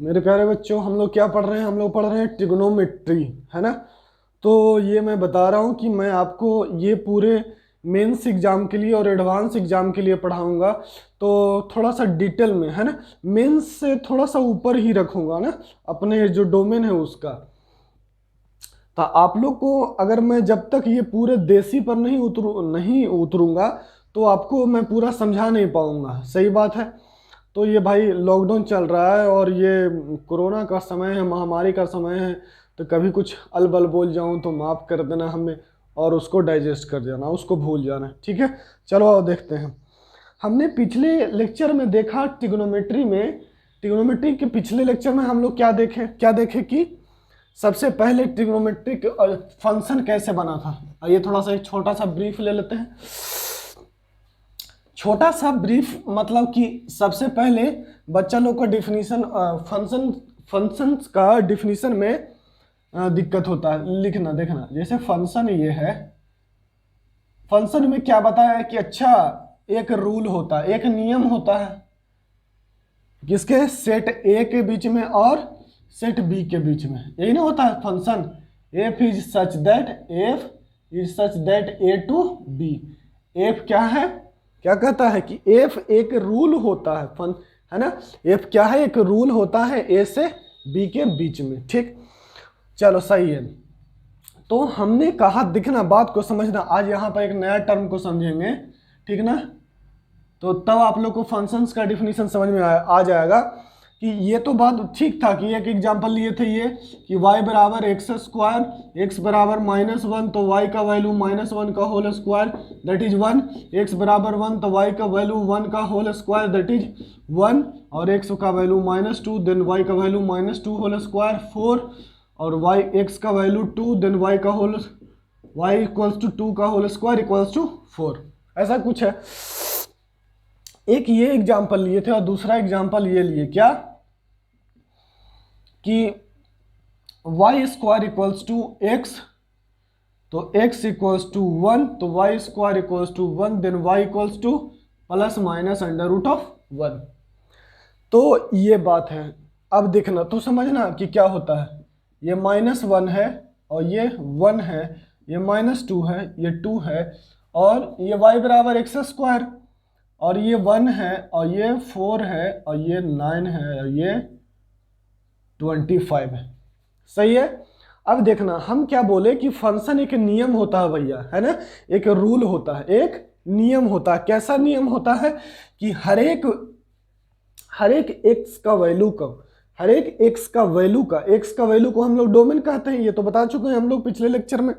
मेरे प्यारे बच्चों, हम लोग क्या पढ़ रहे हैं? हम लोग पढ़ रहे हैं ट्रिग्नोमेट्री, है ना। तो ये मैं बता रहा हूँ कि मैं आपको ये पूरे मेंस एग्जाम के लिए और एडवांस एग्जाम के लिए पढ़ाऊंगा। तो थोड़ा सा डिटेल में, है ना, मेंस से थोड़ा सा ऊपर ही रखूंगा ना, अपने जो डोमेन है उसका। तो आप लोग को अगर मैं जब तक ये पूरे देसी पर नहीं उतरूंगा तो आपको मैं पूरा समझा नहीं पाऊंगा। सही बात है। तो ये भाई लॉकडाउन चल रहा है और ये कोरोना का समय है, महामारी का समय है। तो कभी कुछ अलबल बोल जाऊं तो माफ़ कर देना हमें, और उसको डाइजेस्ट कर जाना, उसको भूल जाना, ठीक है। चलो आओ देखते हैं। हमने पिछले लेक्चर में देखा ट्रिग्नोमेट्री के पिछले लेक्चर में हम लोग क्या देखे कि सबसे पहले ट्रिग्नोमेट्रिक फंक्शन कैसे बना था। ये थोड़ा सा एक छोटा सा ब्रीफ ले लेते हैं। छोटा सा ब्रीफ मतलब कि सबसे पहले बच्चा लोग का डिफिनीशन, फंक्शंस का डिफिनीशन में दिक्कत होता है लिखना। देखना, जैसे फंक्शन ये है, फंक्शन में क्या बताया है कि अच्छा, एक रूल होता है, एक नियम होता है किसके, सेट ए के बीच में और सेट बी के बीच में। यही ना होता है function. F is such that A to B. F क्या है, क्या कहता है कि एफ एक रूल होता है, है ना। एफ क्या है, एक रूल होता है ए से बी के बीच में, ठीक। चलो सही है। तो हमने कहा, दिखना बात को समझना, आज यहाँ पर एक नया टर्म को समझेंगे, ठीक ना। तो तब आप लोग को फंक्शंस का डिफिनीशन समझ में आ जाएगा कि ये तो बात ठीक था कि एक एग्जांपल लिए थे ये कि y बराबर एक्स स्क्वायर, एक्स बराबर -1 तो y का वैल्यू -1 का whole square that is 1, x बराबर 1 तो y का वैल्यू 1 का होल स्क्वायर दैट इज 1, और x का वैल्यू -2 देन y का वैल्यू -2 होल स्क्वायर 4, और x का वैल्यू 2 देन y का होल y इक्वल्स टू 2 का होल स्क्वायर इक्वल्स टू 4। ऐसा कुछ है। एक ये एग्जांपल लिए थे और दूसरा एग्जांपल ये लिए क्या कि y square equals to x, तो x इक्वल्स टू 1 तो y square equals to 1 then y equals to plus minus under root of 1। तो ये बात है। अब देखना तो समझना कि क्या होता है। ये -1 है और ये 1 है, ये -2 है, ये 2 है, और ये y बराबर एक्स स्क्वायर, और ये 1 है, और ये 4 है, और ये 9 है, और ये 25 है। सही है। अब देखना, हम क्या बोले कि फंक्शन एक नियम होता है भैया, है ना, एक रूल होता है, एक नियम होता है। कैसा नियम होता है कि हर एक एक्स का वैल्यू का, एक्स का वैल्यू को हम लोग डोमेन कहते हैं। ये तो बता चुके हैं हम लोग पिछले लेक्चर में,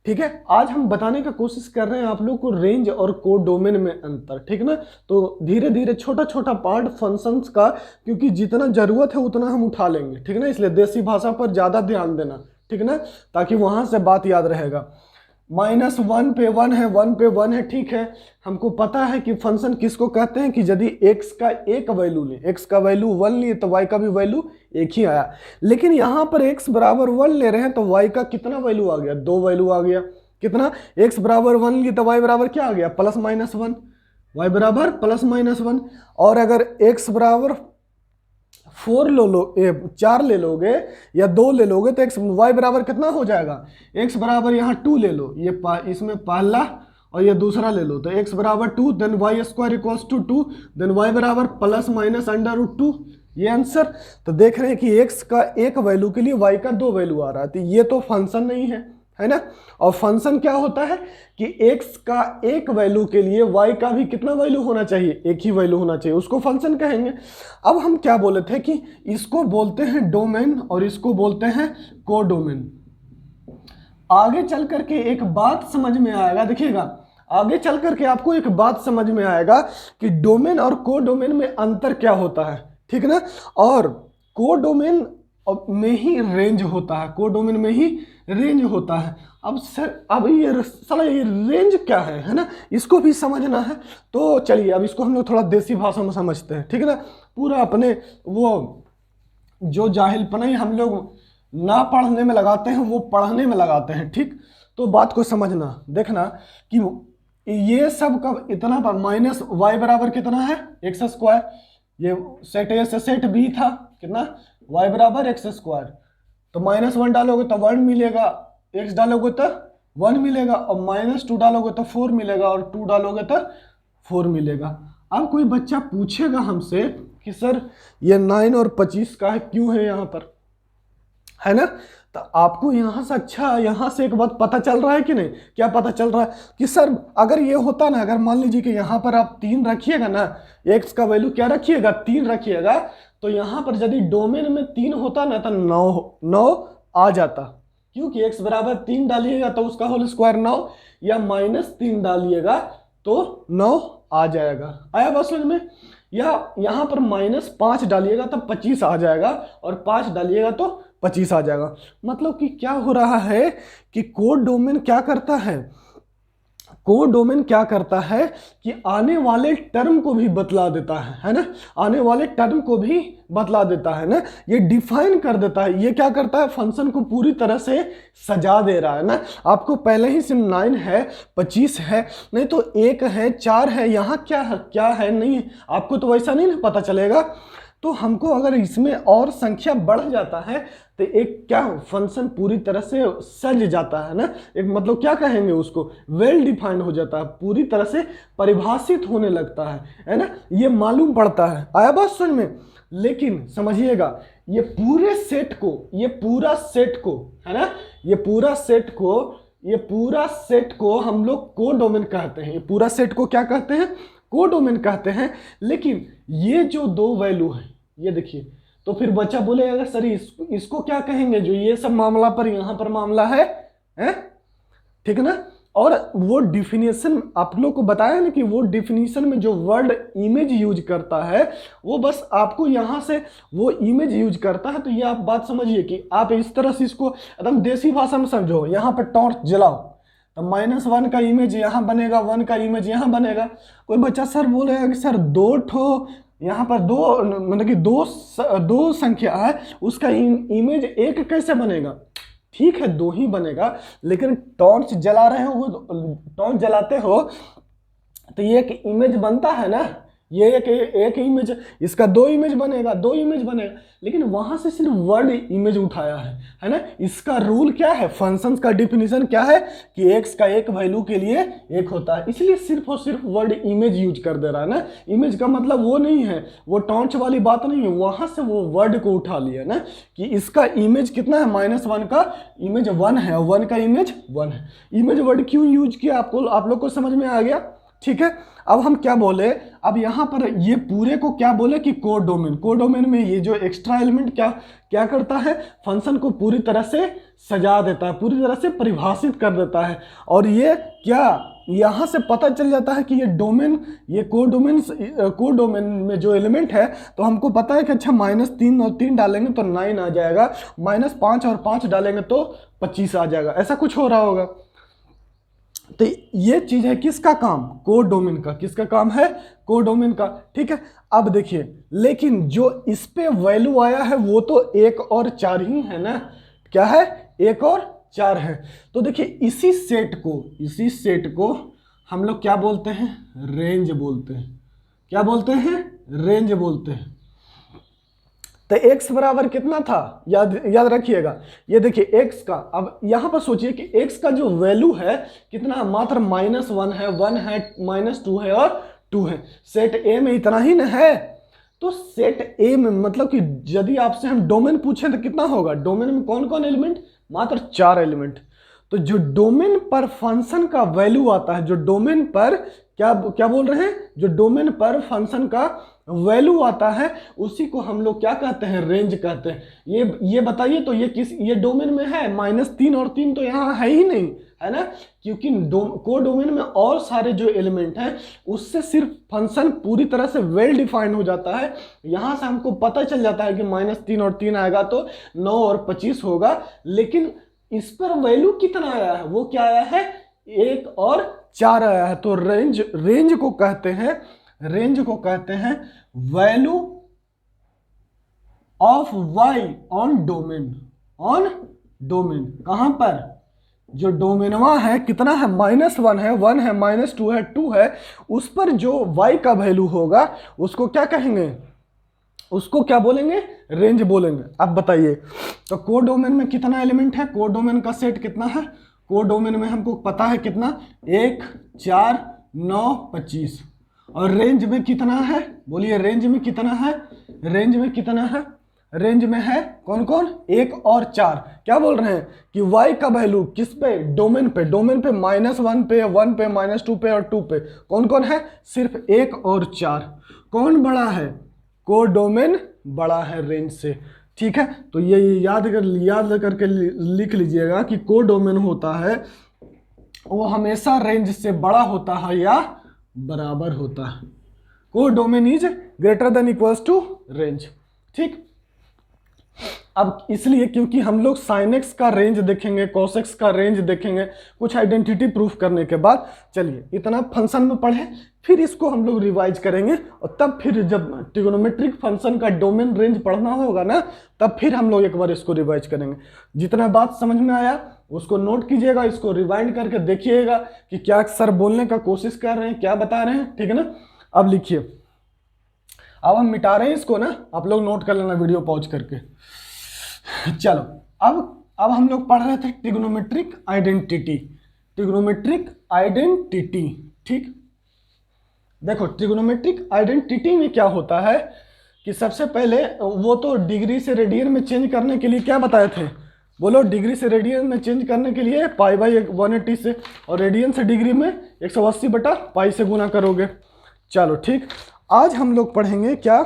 ठीक है। आज हम बताने का कोशिश कर रहे हैं आप लोग को रेंज और कोडोमेन में अंतर, ठीक ना। तो धीरे धीरे छोटा छोटा पार्ट फंक्शंस का, क्योंकि जितना जरूरत है उतना हम उठा लेंगे, ठीक ना। इसलिए देसी भाषा पर ज्यादा ध्यान देना, ठीक ना, ताकि वहां से बात याद रहेगा। -1 पे 1 है, 1 पे 1 है, ठीक है। हमको पता है कि फंक्शन किसको कहते हैं कि यदि x का एक वैल्यू ले, x का वैल्यू 1 लिए तो y का भी वैल्यू एक ही आया। लेकिन यहाँ पर x बराबर 1 ले रहे हैं तो y का कितना वैल्यू आ गया, 2 वैल्यू आ गया। कितना, x बराबर 1 लिए तो y बराबर क्या आ गया, +-1, y बराबर +-1। और अगर x बराबर 4 ले लोगे या 2 ले लोगे तो x y बराबर कितना हो जाएगा, x बराबर यहाँ 2 ले लो, ये इसमें पहला और ये दूसरा ले लो, तो x बराबर 2 then y square equals to 2 then y बराबर +-√2। ये आंसर। तो देख रहे हैं कि x का एक वैल्यू के लिए y का 2 वैल्यू आ रहा है, तो ये तो फंक्शन नहीं है ना। और फंक्शन क्या होता है कि x का एक वैल्यू के लिए y का भी कितना वैल्यू होना चाहिए, एक ही वैल्यू होना चाहिए, उसको फंक्शन कहेंगे। अब हम क्या बोले थे कि इसको बोलते हैं डोमेन और इसको बोलते हैं कोडोमेन। आगे चल करके एक बात समझ में आएगा, देखिएगा, आगे चल करके आपको एक बात समझ में आएगा कि डोमेन और कोडोमेन में अंतर क्या होता है, ठीक ना। और कोडोमेन में ही रेंज होता है, कोडोमेन में ही रेंज होता है। अब सर, अब ये साला ये रेंज क्या है ना, इसको भी समझना है। तो चलिए अब इसको हम लोग थोड़ा देसी भाषा में समझते हैं, ठीक है ना। पूरा अपने वो जो जाहिलपना ही हम लोग ना पढ़ने में लगाते हैं वो पढ़ने में लगाते हैं, ठीक। तो बात को समझना, देखना कि ये सब कब इतना पर -y बराबर कितना है, एक्स स्क्वायर, ये सेट ए से सेट बी था, कितना, y बराबर एक्स स्क्वायर, तो -1 डालोगे तो 1 मिलेगा, x डालोगे तो 1 मिलेगा, और -2 डालोगे तो 4 मिलेगा, और 2 डालोगे तो 4 मिलेगा। अब कोई बच्चा पूछेगा हमसे कि सर ये 9 और 25 का है, क्यों है यहाँ पर, है ना। तो आपको यहाँ से यहाँ से एक बात पता चल रहा है कि नहीं, क्या पता चल रहा है कि सर अगर ये होता ना, अगर मान लीजिए कि यहाँ पर आप 3 रखिएगा ना, x का वैल्यू क्या रखिएगा, 3 रखिएगा, तो यहाँ पर यदि डोमेन में 3 होता ना तो 9 आ जाता, क्योंकि x बराबर 3 डालिएगा तो उसका होल स्क्वायर 9, या -3 डालिएगा तो 9 आ जाएगा। आया बात समझ में। या यहाँ पर -5 डालिएगा तब 25 आ जाएगा, और 5 डालिएगा तो 25 आ जाएगा। मतलब कि क्या हो रहा है कि कोड डोमेन क्या करता है, कोड डोमेन क्या करता है कि आने वाले टर्म को भी बतला देता है ना, आने वाले टर्म को भी बतला देता है ना, ये डिफाइन कर देता है। ये क्या करता है, फंक्शन को पूरी तरह से सजा दे रहा है ना। आपको पहले ही से 9 है, 25 है, नहीं तो 1 है, 4 है, यहाँ क्या है नहीं, आपको तो वैसा नहीं ना पता चलेगा। तो हमको अगर इसमें और संख्या बढ़ जाता है तो एक क्या फंक्शन पूरी तरह से सज जाता है ना, एक मतलब क्या कहेंगे उसको, वेल डिफाइंड हो जाता है, पूरी तरह से परिभाषित होने लगता है ना, ये मालूम पड़ता है। आया बात समझ में। लेकिन समझिएगा ये पूरे सेट को, ये पूरा सेट को, है ना, ये पूरा सेट को हम लोग कोडोमेन कहते हैं। ये पूरा सेट को क्या कहते हैं, कोडोमेन कहते हैं। लेकिन ये जो 2 वैल्यू है, ये देखिए, तो फिर बच्चा बोलेगा सर इसको क्या कहेंगे, जो ये सब मामला पर यहाँ पर मामला है, ठीक है ना। और वो डिफिनेशन आप लोग को बताया ना कि वो डिफिनेशन में जो वर्ड इमेज यूज करता है, वो बस आपको यहाँ से वो इमेज यूज करता है। तो ये आप बात समझिए कि आप इस तरह से इसको एकदम देसी भाषा में समझो। यहाँ पर टॉर्च जलाओ तो -1 का इमेज यहाँ बनेगा, 1 का इमेज यहाँ बनेगा। कोई बच्चा सर बोलेगा कि सर 2 ठो यहाँ पर 2 मतलब कि दो संख्या है, उसका इमेज 1 कैसे बनेगा। ठीक है 2 ही बनेगा, लेकिन टॉर्च जला रहे हो, टॉर्च जलाते हो तो ये एक इमेज बनता है ना, ये एक इमेज, इसका 2 इमेज बनेगा, 2 इमेज बनेगा। लेकिन वहां से सिर्फ वर्ड इमेज उठाया है ना। इसका रूल क्या है, फंक्शंस का डिफिनीशन क्या है कि x का एक वैल्यू के लिए 1 होता है, इसलिए सिर्फ और सिर्फ वर्ड इमेज यूज कर दे रहा है ना। इमेज का मतलब वो नहीं है, वो टॉर्च वाली बात नहीं है, वहां से वो वर्ड को उठा लिया ना कि इसका इमेज कितना है, -1 का इमेज 1 है, 1 का इमेज 1 है। इमेज वर्ड क्यों यूज किया आप लोग को समझ में आ गया, ठीक है। अब हम क्या बोले, अब यहाँ पर ये पूरे को क्या बोले कि कोडोमेन में ये जो एक्स्ट्रा एलिमेंट क्या करता है, फंक्शन को पूरी तरह से सजा देता है, पूरी तरह से परिभाषित कर देता है। और ये क्या यहाँ से पता चल जाता है कि ये डोमेन, ये कोडोमेन में जो एलिमेंट है, तो हमको पता है कि अच्छा -3 और 3 डालेंगे तो 9 आ जाएगा, -5 और 5 डालेंगे तो 25 आ जाएगा, ऐसा कुछ हो रहा होगा। तो ये चीज है किसका काम, कोडोमेन का। किसका काम है, कोडोमेन का, ठीक है। अब देखिए, लेकिन जो इस पे वैल्यू आया है वो तो 1 और 4 ही है ना, क्या है 1 और 4 है। तो देखिए इसी सेट को हम लोग क्या बोलते हैं, रेंज बोलते हैं। क्या बोलते हैं, रेंज बोलते हैं। तो x बराबर कितना था, याद रखिएगा। ये देखिए x का, अब यहां पर सोचिए कि x का जो वैल्यू है कितना, मात्र -1 है, 1 है, -2 है और 2 है। सेट A में इतना ही ना है। तो सेट A में मतलब कि यदि आपसे हम डोमेन पूछें तो कितना होगा, डोमेन में कौन कौन एलिमेंट, मात्र 4 एलिमेंट। तो जो डोमेन पर फंक्शन का वैल्यू आता है, जो डोमेन पर क्या बोल रहे हैं, जो डोमेन पर फंक्शन का वैल्यू आता है, उसी को हम लोग क्या कहते हैं, रेंज कहते हैं। ये बताइए तो ये डोमेन में है, -3 और 3 तो यहाँ है ही नहीं, है ना, क्योंकि कोडोमेन में और सारे जो एलिमेंट हैं उससे सिर्फ फंक्शन पूरी तरह से वेल डिफाइंड हो जाता है। यहाँ से हमको पता चल जाता है कि -3 और 3 आएगा तो 9 और 25 होगा। लेकिन इस पर वैल्यू कितना आया है, वो क्या आया है, 1 और 4 आया है। तो रेंज को कहते हैं value of y on domain. कहां पर, जो डोमेनवा है कितना है, -1 है, 1 है, -2 है, 2 है, उस पर जो y का वैल्यू होगा उसको क्या कहेंगे, उसको क्या बोलेंगे, रेंज बोलेंगे। अब बताइए, तो कोडोमेन में कितना एलिमेंट है, कोडोमेन का सेट कितना है, कोडोमेन में हमको पता है कितना, 1 4 9 25। और रेंज में कितना है, बोलिए रेंज में कितना है, रेंज में कितना है, रेंज में है कौन कौन, 1 और 4। क्या बोल रहे हैं कि y का वैल्यू किस पे, डोमेन पे, डोमेन पे -1 पे, 1 पे, -2 पे और 2 पे। कौन कौन है, सिर्फ 1 और 4। कौन बड़ा है, कोडोमेन बड़ा है रेंज से। ठीक है, तो ये याद करके लिख लीजिएगा कि कोडोमेन होता है वो हमेशा रेंज से बड़ा होता है या बराबर होता है। Codomain is greater than equals to range. ठीक, अब इसलिए क्योंकि हम लोग sin x का रेंज देखेंगे, cos x का रेंज देखेंगे कुछ आइडेंटिटी प्रूफ करने के बाद। चलिए इतना फंक्शन में पढ़े, फिर इसको हम लोग रिवाइज करेंगे और तब फिर जब ट्रिग्नोमेट्रिक फंक्शन का डोमेन रेंज पढ़ना होगा ना, तब फिर हम लोग एक बार इसको रिवाइज करेंगे। जितना बात समझ में आया उसको नोट कीजिएगा, इसको रिवाइंड करके देखिएगा कि क्या सर बोलने का कोशिश कर रहे हैं, क्या बता रहे हैं। ठीक है ना, अब लिखिए, अब हम मिटा रहे हैं इसको ना, आप लोग नोट कर लेना वीडियो पॉज करके। चलो अब हम लोग पढ़ रहे थे ट्रिग्नोमेट्रिक आइडेंटिटी, ट्रिग्नोमेट्रिक आइडेंटिटी। ठीक, देखो ट्रिग्नोमेट्रिक आइडेंटिटी में क्या होता है कि सबसे पहले वो तो डिग्री से रेडियन में चेंज करने के लिए क्या बताए थे, बोलो, डिग्री से रेडियन में चेंज करने के लिए π/180 से, और रेडियन से डिग्री में 180/π से गुना करोगे। चलो ठीक, आज हम लोग पढ़ेंगे क्या,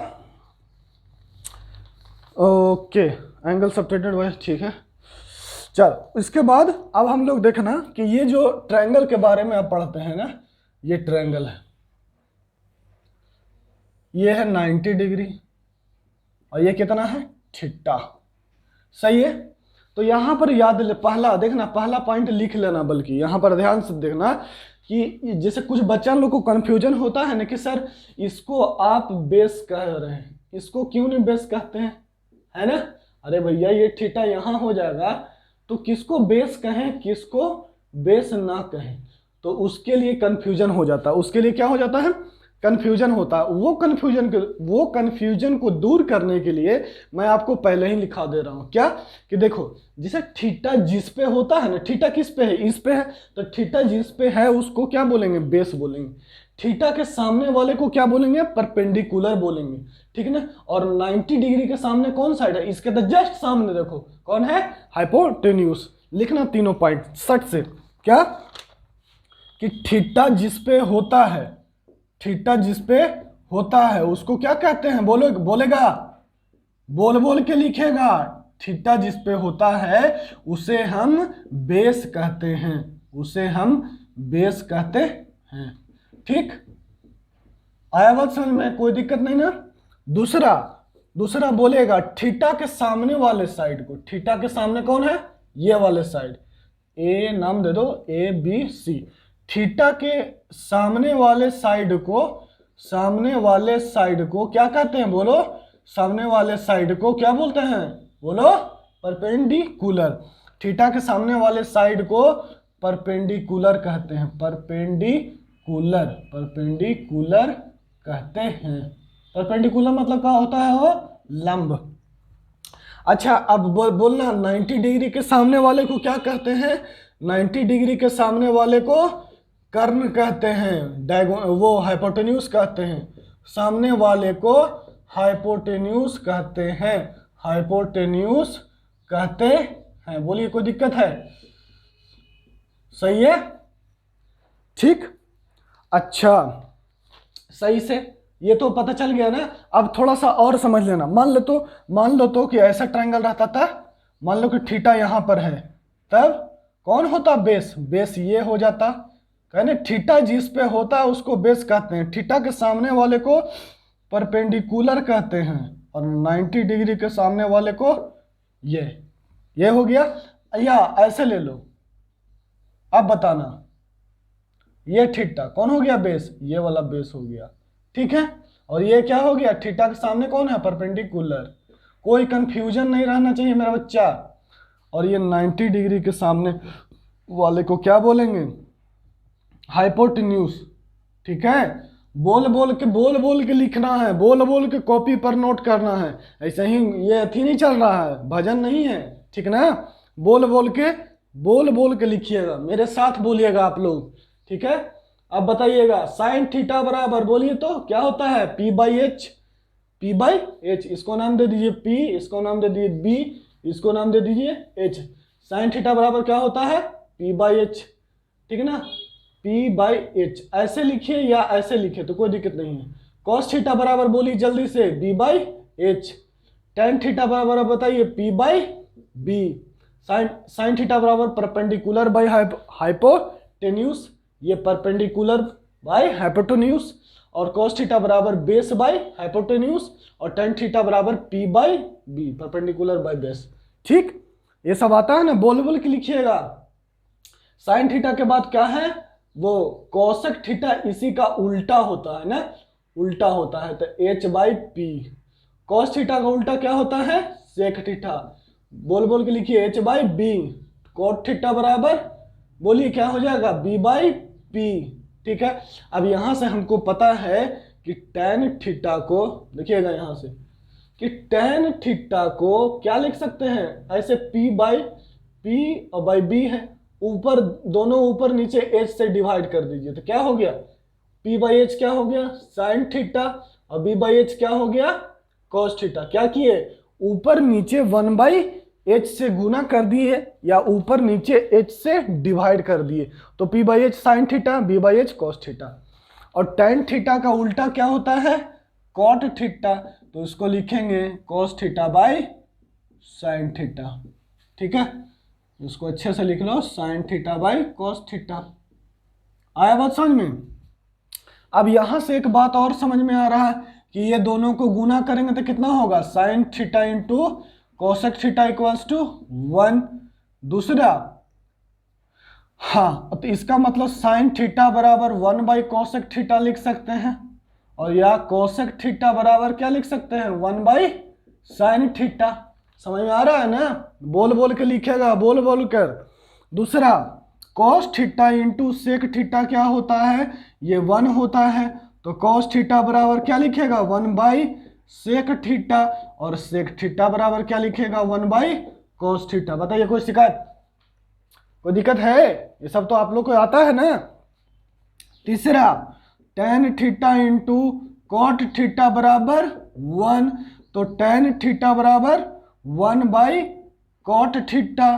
ओके, एंगल सबटेंडेड वाइज। ठीक है, चलो इसके बाद अब हम लोग देखना कि ये जो ट्रायंगल के बारे में आप पढ़ते हैं ना, ये ट्रायंगल है, ये है 90 डिग्री और ये कितना है, थीटा। सही है, तो यहां पर याद ले, पहला देखना, पहला पॉइंट लिख लेना, बल्कि यहां पर ध्यान से देखना कि जैसे कुछ बच्चा लोग को कंफ्यूजन होता है ना कि सर इसको आप बेस कह रहे हैं, इसको क्यों नहीं बेस कहते हैं, है ना। अरे भैया ये थीटा यहाँ हो जाएगा, तो किसको बेस कहें किसको बेस ना कहें, तो उसके लिए कंफ्यूजन हो जाता है। उसके लिए क्या हो जाता है, कंफ्यूजन होता है। वो कंफ्यूजन को दूर करने के लिए मैं आपको पहले ही लिखा दे रहा हूं क्या, कि देखो जैसे थीटा जिस पे होता है ना, थीटा किस पे है, इस पे है, तो थीटा जिस पे है उसको क्या बोलेंगे, बेस बोलेंगे। थीटा के सामने वाले को क्या बोलेंगे, परपेंडिकुलर बोलेंगे। ठीक है ना, और 90 डिग्री के सामने कौन साइड है, इसके तो जस्ट सामने देखो कौन है, हाइपोटेन्यूज। लिखना तीनों पॉइंट सट से, क्या कि थीटा जिस पे होता है, थीटा जिस पे होता है उसको क्या कहते हैं, बोलेगा, बोल के लिखेगा। थीटा जिस पे होता है उसे हम बेस कहते हैं, उसे हम बेस कहते हैं। ठीक, आया बात समझ में, कोई दिक्कत नहीं ना। दूसरा बोलेगा थीटा के सामने वाले साइड को, थीटा के सामने कौन है, ये वाले साइड, ए नाम दे दो, ABC। थीटा के सामने वाले साइड को क्या कहते हैं, बोलो, सामने वाले साइड को क्या बोलते हैं, बोलो, परपेंडिकुलर। थीटा के सामने वाले साइड को परपेंडिकुलर कहते हैं, परपेंडिकुलर कहते हैं। परपेंडिकुलर मतलब क्या होता है, वो लंब। अच्छा, अब बोलना 90 डिग्री के सामने वाले को क्या कहते हैं, 90 डिग्री के सामने वाले को कर्ण कहते हैं, वो हाइपोटेन्यूज कहते हैं, सामने वाले को हाइपोटेन्यूज कहते हैं, हाइपोटेन्यूज कहते हैं। बोलिए कोई दिक्कत है, सही है, ठीक, अच्छा, सही से ये तो पता चल गया ना। अब थोड़ा सा और समझ लेना, मान लो तो कि ऐसा ट्रायंगल रहता था, मान लो कि थीटा यहां पर है, तब कौन होता, बेस ये हो जाता, कहने थीटा जिस पे होता है उसको बेस कहते हैं, थीटा के सामने वाले को परपेंडिकुलर कहते हैं, और 90 डिग्री के सामने वाले को ये हो गया। या ऐसे ले लो, अब बताना, ये थीटा कौन हो गया, बेस, ये वाला बेस हो गया। ठीक है, और ये क्या हो गया, थीटा के सामने कौन है, परपेंडिकुलर। कोई कंफ्यूजन नहीं रहना चाहिए मेरा बच्चा। और ये 90 डिग्री के सामने वाले को क्या बोलेंगे, हाइपोटेन्यूज। ठीक है, बोल बोल के लिखना है, बोल बोल के कॉपी पर नोट करना है। ऐसे ही ये अथी नहीं चल रहा है, भजन नहीं है, ठीक ना। बोल बोल के लिखिएगा, मेरे साथ बोलिएगा आप लोग, ठीक है। अब बताइएगा साइन थीटा बराबर, बोलिए तो क्या होता है, पी बाई एच। इसको नाम दे दीजिए पी, इसको नाम दे दीजिए बी, इसको नाम दे दीजिए एच। साइन थीटा बराबर क्या होता है, पी बाई एच, ठीक है ना। पी बाई एच ऐसे लिखिए या ऐसे लिखिए तो कोई दिक्कत नहीं है। कॉस थीटा बराबर बोलिए जल्दी से, B by H. Tan theta बराबर बताइए, P by B. Sine theta बराबर परपेंडिकुलर बाई हाइपोटेन्यूज, ये परपेंडिकुलर बाई हाइपोटेन्यूज। और कॉस थीटा बराबर बेस बाई हाइपोटेन्यूज। और टेन थीटा बराबर P by B, perpendicular by base. ठीक, ये सब आता है ना, बोल बोल के लिखिएगा। साइन थीटा के बाद क्या है, वो कोसेक थीटा, इसी का उल्टा होता है ना, उल्टा होता है तो H by P. Cos theta का उल्टा क्या होता है, सेक थीटा। बोल बोल के लिखिए, H by B. Cot theta बराबर बोलिए क्या हो जाएगा, बी बाई पी, ठीक है। अब यहां से हमको पता है कि टेन थीटा को, देखिएगा यहां से कि टेन थीटा को क्या लिख सकते हैं, ऐसे पी बाई पी और बाई बी है, ऊपर दोनों ऊपर नीचे एच से डिवाइड कर दीजिए तो क्या हो गया, पी बाई एच क्या हो गया, साइन थीटा, और बी बाई एच क्या हो गया, कॉस थीटा। क्या किए, ऊपर नीचे वन बाई एच से गुना कर दिए या ऊपर नीचे एच से डिवाइड कर दिए, तो P by H sine theta, B by H cos theta. और टेन थीटा का उल्टा क्या होता है, कॉट थीटा, तो इसको लिखेंगे cos theta by sine theta, ठीक है। इसको अच्छे से लिख लो, sine theta by cos theta. आया बात समझ में। अब यहां से एक बात और समझ में आ रहा है कि ये दोनों को गुना करेंगे तो कितना होगा, sine theta into cosec theta equals to 1। दूसरा, हाँ तो इसका मतलब साइन थीटा बराबर 1 बाई कोसेक थीटा लिख सकते हैं, और या कोसेक थीटा बराबर क्या लिख सकते हैं, 1 बाई साइन थीटा। समझ में आ रहा है ना, बोल बोल के लिखेगा, बोल बोल कर। दूसरा, cos theta into sec theta क्या होता है, ये 1 होता है, तो कॉस थीटा बराबर क्या लिखेगा, 1 बाई सेक थीटा, और सेक थीटा बराबर क्या लिखेगा, 1 बाई कॉस थीटा। बताइए कोई शिकायत, कोई दिक्कत है, ये सब तो आप लोग को आता है ना। तीसरा, tan theta into cot theta बराबर 1, तो टेन थीटा बराबर 1 बाई कॉट थीटा,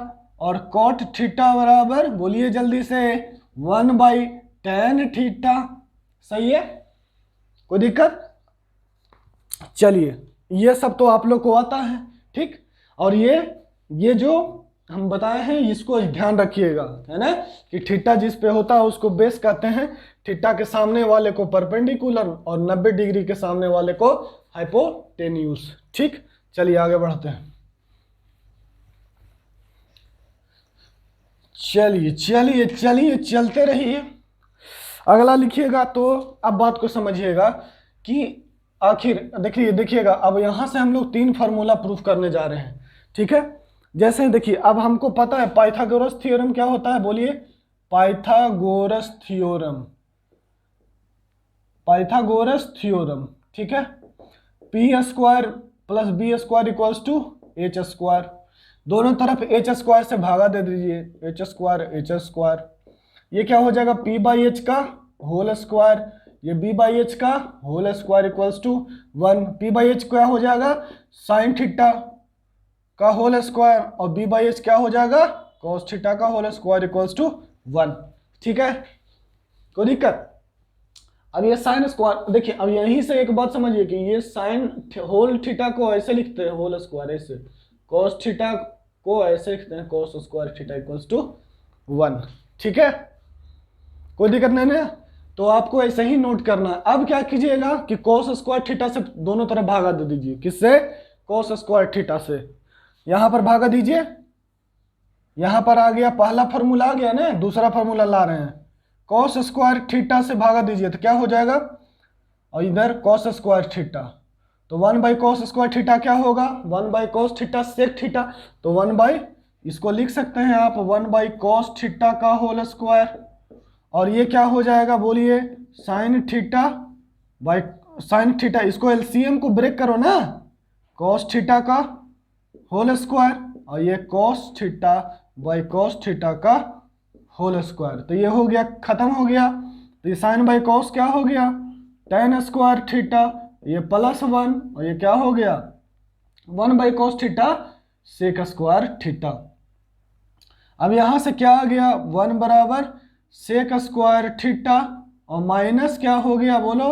और कॉट थीटा बराबर बोलिए जल्दी से 1 बाई टेन थीटा। सही है, कोई दिक्कत। चलिए, ये सब तो आप लोग को आता है, ठीक। और ये जो हम बताए हैं इसको ध्यान रखिएगा, है ना, कि थीटा जिस पे होता है उसको बेस कहते हैं, थीटा के सामने वाले को परपेंडिकुलर और 90 डिग्री के सामने वाले को हाइपोटेन्यूज, ठीक। चलिए आगे बढ़ते हैं। चलिए चलते रहिए। अगला लिखिएगा, तो अब बात को समझिएगा कि आखिर देखिएगा अब यहां से हम लोग 3 फार्मूला प्रूफ करने जा रहे हैं, ठीक है। जैसे देखिए, अब हमको पता है पाइथागोरस थ्योरम क्या होता है, बोलिए पाइथागोरस थ्योरम, ठीक है। P square plus B square equals to H square, दोनों तरफ एच स्क्वायर से भागा दे दीजिए, एच स्क्वायर, ये क्या हो जाएगा, पी बाई एच का होल स्क्वायर, ये बी बाई एच का whole square equals to 1। P by H क्या हो जाएगा, साइन थीटा का होल स्क्वायर, और बी बाई एच क्या हो जाएगा, कॉस थीटा का होल स्क्वायर इक्वल्स टू 1, ठीक है। कोई दिक्कत। अब ये साइन स्क्वायर, देखिए अब यहीं से एक बात समझिए कि ये साइन होल थीटा को ऐसे लिखते हैं, होल स्क्वायर ऐसे, कॉस थीटा को ऐसे लिखते हैं, cos square theta equals to 1, ठीक है। कोई दिक्कत नहीं ना, तो आपको ऐसे ही नोट करना है। अब क्या कीजिएगा कि कॉस स्क्वायर थीटा से दोनों तरफ भागा दे दीजिए, किससे, कॉस स्क्वायर थीटा से। यहां पर भागा दीजिए, यहां पर आ गया पहला फार्मूला आ गया ना, दूसरा फार्मूला ला रहे हैं, कॉस स्क्वायर थीटा से भागा दीजिए तो क्या हो जाएगा, और इधर कॉस स्क्वायर थीटा, तो 1 बाई कॉस स्क्वायर थीटा क्या होगा, 1 by cos theta sec theta, तो 1 बाई, इसको लिख सकते हैं आप 1 बाई कॉस थीटा का होल स्क्वायर, और ये क्या हो जाएगा बोलिए, sine theta by sine theta, इसको एलसीएम को ब्रेक करो ना, कॉस थीटा का होल स्क्वायर और ये cos theta by cos theta का होल स्क्वायर, तो ये हो गया, खत्म हो गया। तो ये साइन बाई कॉस क्या हो गया, टेन स्क्वायर थीटा, ये +1 और ये क्या हो गया 1 by cos theta sec square theta. अब यहां से क्या आ गया 1 बराबर सेक स्क्वायर थीटा और माइनस क्या हो गया बोलो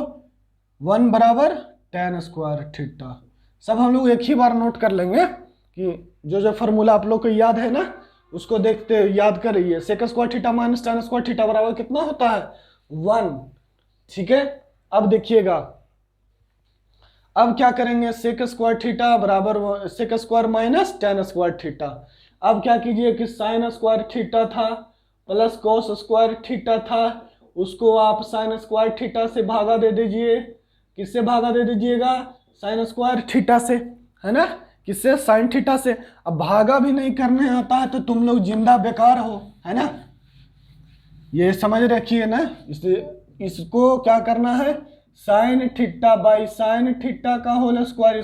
1 बराबर टेन स्क्वायर थीटा। सब हम लोग एक ही बार नोट कर लेंगे कि जो फॉर्मूला आप लोग को याद है ना उसको देखते याद करिए। Sec square theta minus tan square theta बराबर कितना होता है 1। ठीक है, अब देखिएगा, अब क्या करेंगे, सेक स्क्वायर थीटा बराबर sec square minus tan square theta. अब क्या कीजिए कि साइन स्क्वायर थीटा था प्लस कॉस स्क्वायर थीटा था, उसको आप साइन स्क्वायर थीटा से भागा दे दीजिए। किससे भागा दे दीजिएगा, साइन स्क्वायर थीटा से, है ना, किससे, साइन थीटा से। अब भागा भी नहीं करने आता है तो तुम लोग जिंदा बेकार हो, है ना, ये समझ रखिए ना। इसको क्या करना है, sign theta by sine theta का होल स्क्वायर,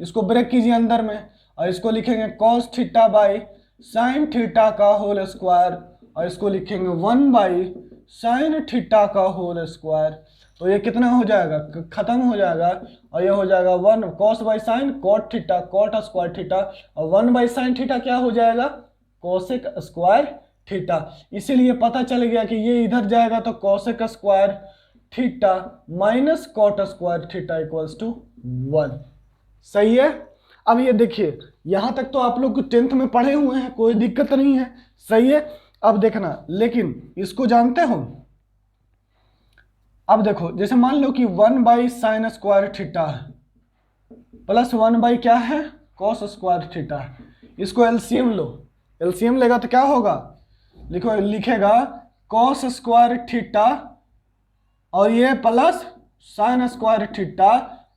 इसको ब्रेक कीजिए अंदर में और इसको लिखेंगे cos theta by sine theta का होल स्क्वायर और इसको लिखेंगे 1 बाई साइन थीटा का होल स्क्वायर। तो ये कितना हो जाएगा, खत्म हो जाएगा और ये हो जाएगा 1 cos by sine cot theta cot square theta और 1 बाई साइन थीटा क्या हो जाएगा कोसेक स्क्वायर थीटा। इसीलिए पता चल गया कि ये इधर जाएगा तो cosec square theta minus cot square theta equals to 1। सही है। अब ये देखिए यहां तक तो आप लोग को 10th में पढ़े हुए हैं, कोई दिक्कत नहीं है। सही है। अब देखना, लेकिन इसको जानते हो, अब देखो जैसे मान लो कि 1 बाई साइन स्क्वायर थीटा है प्लस 1 बाई क्या है कॉस स्क्वायर थीटा है, इसको एलसीएम लो। एलसीएम लेगा तो क्या होगा, लिखेगा कॉस स्क्वायर थीटा और ये प्लस साइन स्क्वायर थीटा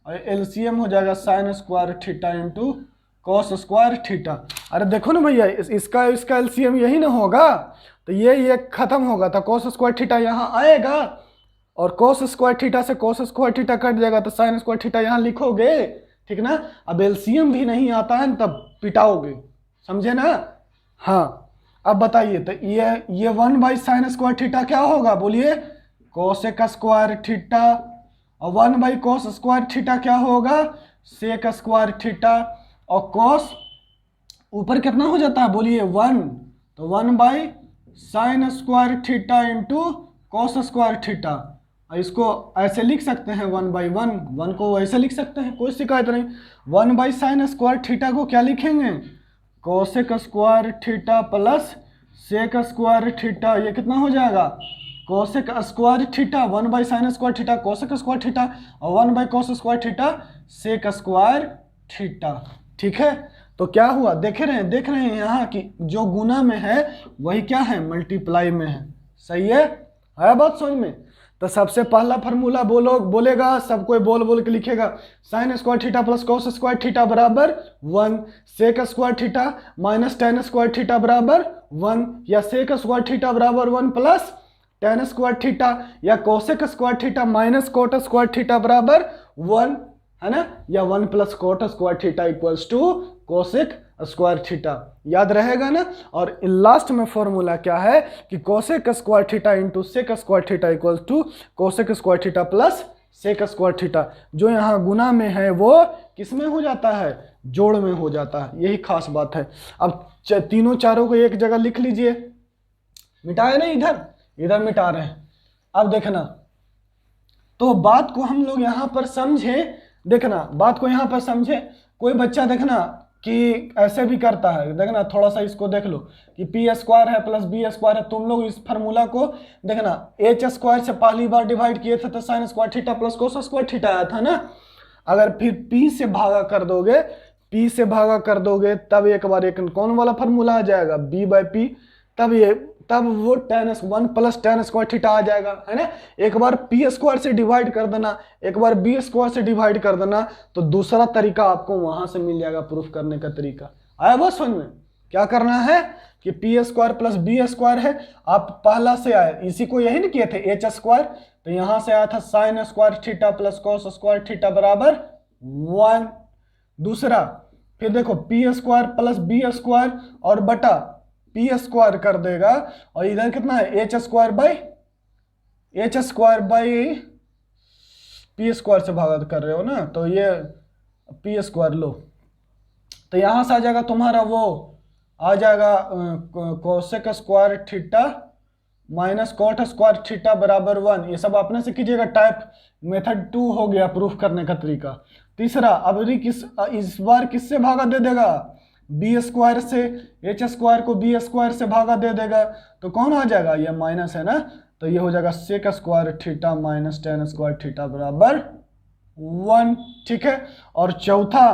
और एलसीएम हो जाएगा sine square theta into cos square theta. अरे देखो ना भैया, इसका एलसीएम यही ना होगा, तो ये खत्म होगा तो कॉस स्क्वायर थीटा यहाँ आएगा और कॉस स्क्वायर थीटा से कॉस स्क्वायर थीटा कट जाएगा तो साइन स्क्वायर थीटा यहाँ लिखोगे, ठीक ना। अब एलसीएम भी नहीं आता है तब पिटाओगे, समझे ना। हाँ अब बताइए, तो ये 1 बाई साइन स्क्वायर थीटा क्या होगा बोलिए, कोसेक स्क्वायर थीटा और 1 बाई कॉस स्क्वायर थीटा क्या होगा सेक स्क्वायर थीटा और कॉस ऊपर कितना हो जाता है बोलिए 1, तो 1 by sine square theta into cos square theta. इसको ऐसे लिख सकते हैं 1 बाई 1 को वैसे लिख सकते हैं, कोई शिकायत नहीं। 1 बाई साइन स्क्वायर थीटा को क्या लिखेंगे cosec square theta plus sec square theta, ये कितना हो जाएगा cosec square theta 1 by sine square theta cosec square theta और 1 by cos square theta sec square theta. ठीक है, तो क्या हुआ देख रहे हैं यहाँ कि जो गुना में है वही क्या है मल्टीप्लाई में है। सही है बात समझ में। तो सबसे पहला फार्मूला बोलेगा, सब कोई बोल के लिखेगा, sine square theta plus cos square theta बराबर 1, sec square theta minus tan square theta बराबर 1 या सेक स्क्वायर थीटा बराबर 1 प्लस टेन स्क्वायर थीटा या cosec square theta minus cot square theta बराबर 1, है ना, या 1 plus cot square theta equals to cosec square theta. याद रहेगा ना। और लास्ट में फॉर्मूला क्या है कि cosec square theta into sec square theta equals to cosec square theta plus sec square theta. जो यहाँ गुना में है वो किस में हो जाता है जोड़ में हो जाता है, यही खास बात है। अब तीनों चारों को एक जगह लिख लीजिए, मिटाए ना, इधर मिटा रहे हैं। अब देखना, तो बात को हम लोग यहाँ पर समझे, देखना बात को यहाँ पर समझे। कोई बच्चा देखना कि ऐसे भी करता है, देखना थोड़ा सा इसको देख लो कि पी स्क्वायर है प्लस बी स्क्वायर है। तुम लोग इस फार्मूला को देखना एच स्क्वायर से पहली बार डिवाइड किए थे तो sign square theta plus cos square theta आया था ना। अगर फिर पी से भागा कर दोगे तब एक बार एक कौन वाला फार्मूला आ जाएगा बी बाई पी, तब वो tan 1 plus tan square theta आ जाएगा, है ना। एक बार पी स्क्वायर से डिवाइड कर देना, एक बार बी स्क्वायर से डिवाइड कर देना, तो दूसरा तरीका आपको वहां से मिल जाएगा प्रूफ करने का तरीका। आया बस समझ में क्या करना है कि P square plus B square है, आप पहला से आए इसी को यही नहीं किए थे एच स्क्वायर, तो यहां से आया था sine square theta plus cos square theta बराबर 1। दूसरा फिर देखो P square plus B square और बटा पी स्क्वायर कर देगा, और इधर कितना है H square by P square से भागा कर रहे हो ना, तो ये पी स्क्वायर लो, तो यहां से आ जाएगा तुम्हारा वो आ जाएगा cosec square theta minus cot square theta बराबर 1। ये सब अपने से कीजिएगा, टाइप मेथड 2 हो गया प्रूफ करने का तरीका। तीसरा अब इस बार किससे भागा दे देगा, बी स्क्वायर से, एच स्क्वायर को बी स्क्वायर से भागा दे देगा, तो कौन आ जाएगा, ये माइनस है ना, तो ये हो जाएगा sec square theta minus tan square theta बराबर 1। ठीक है, और चौथा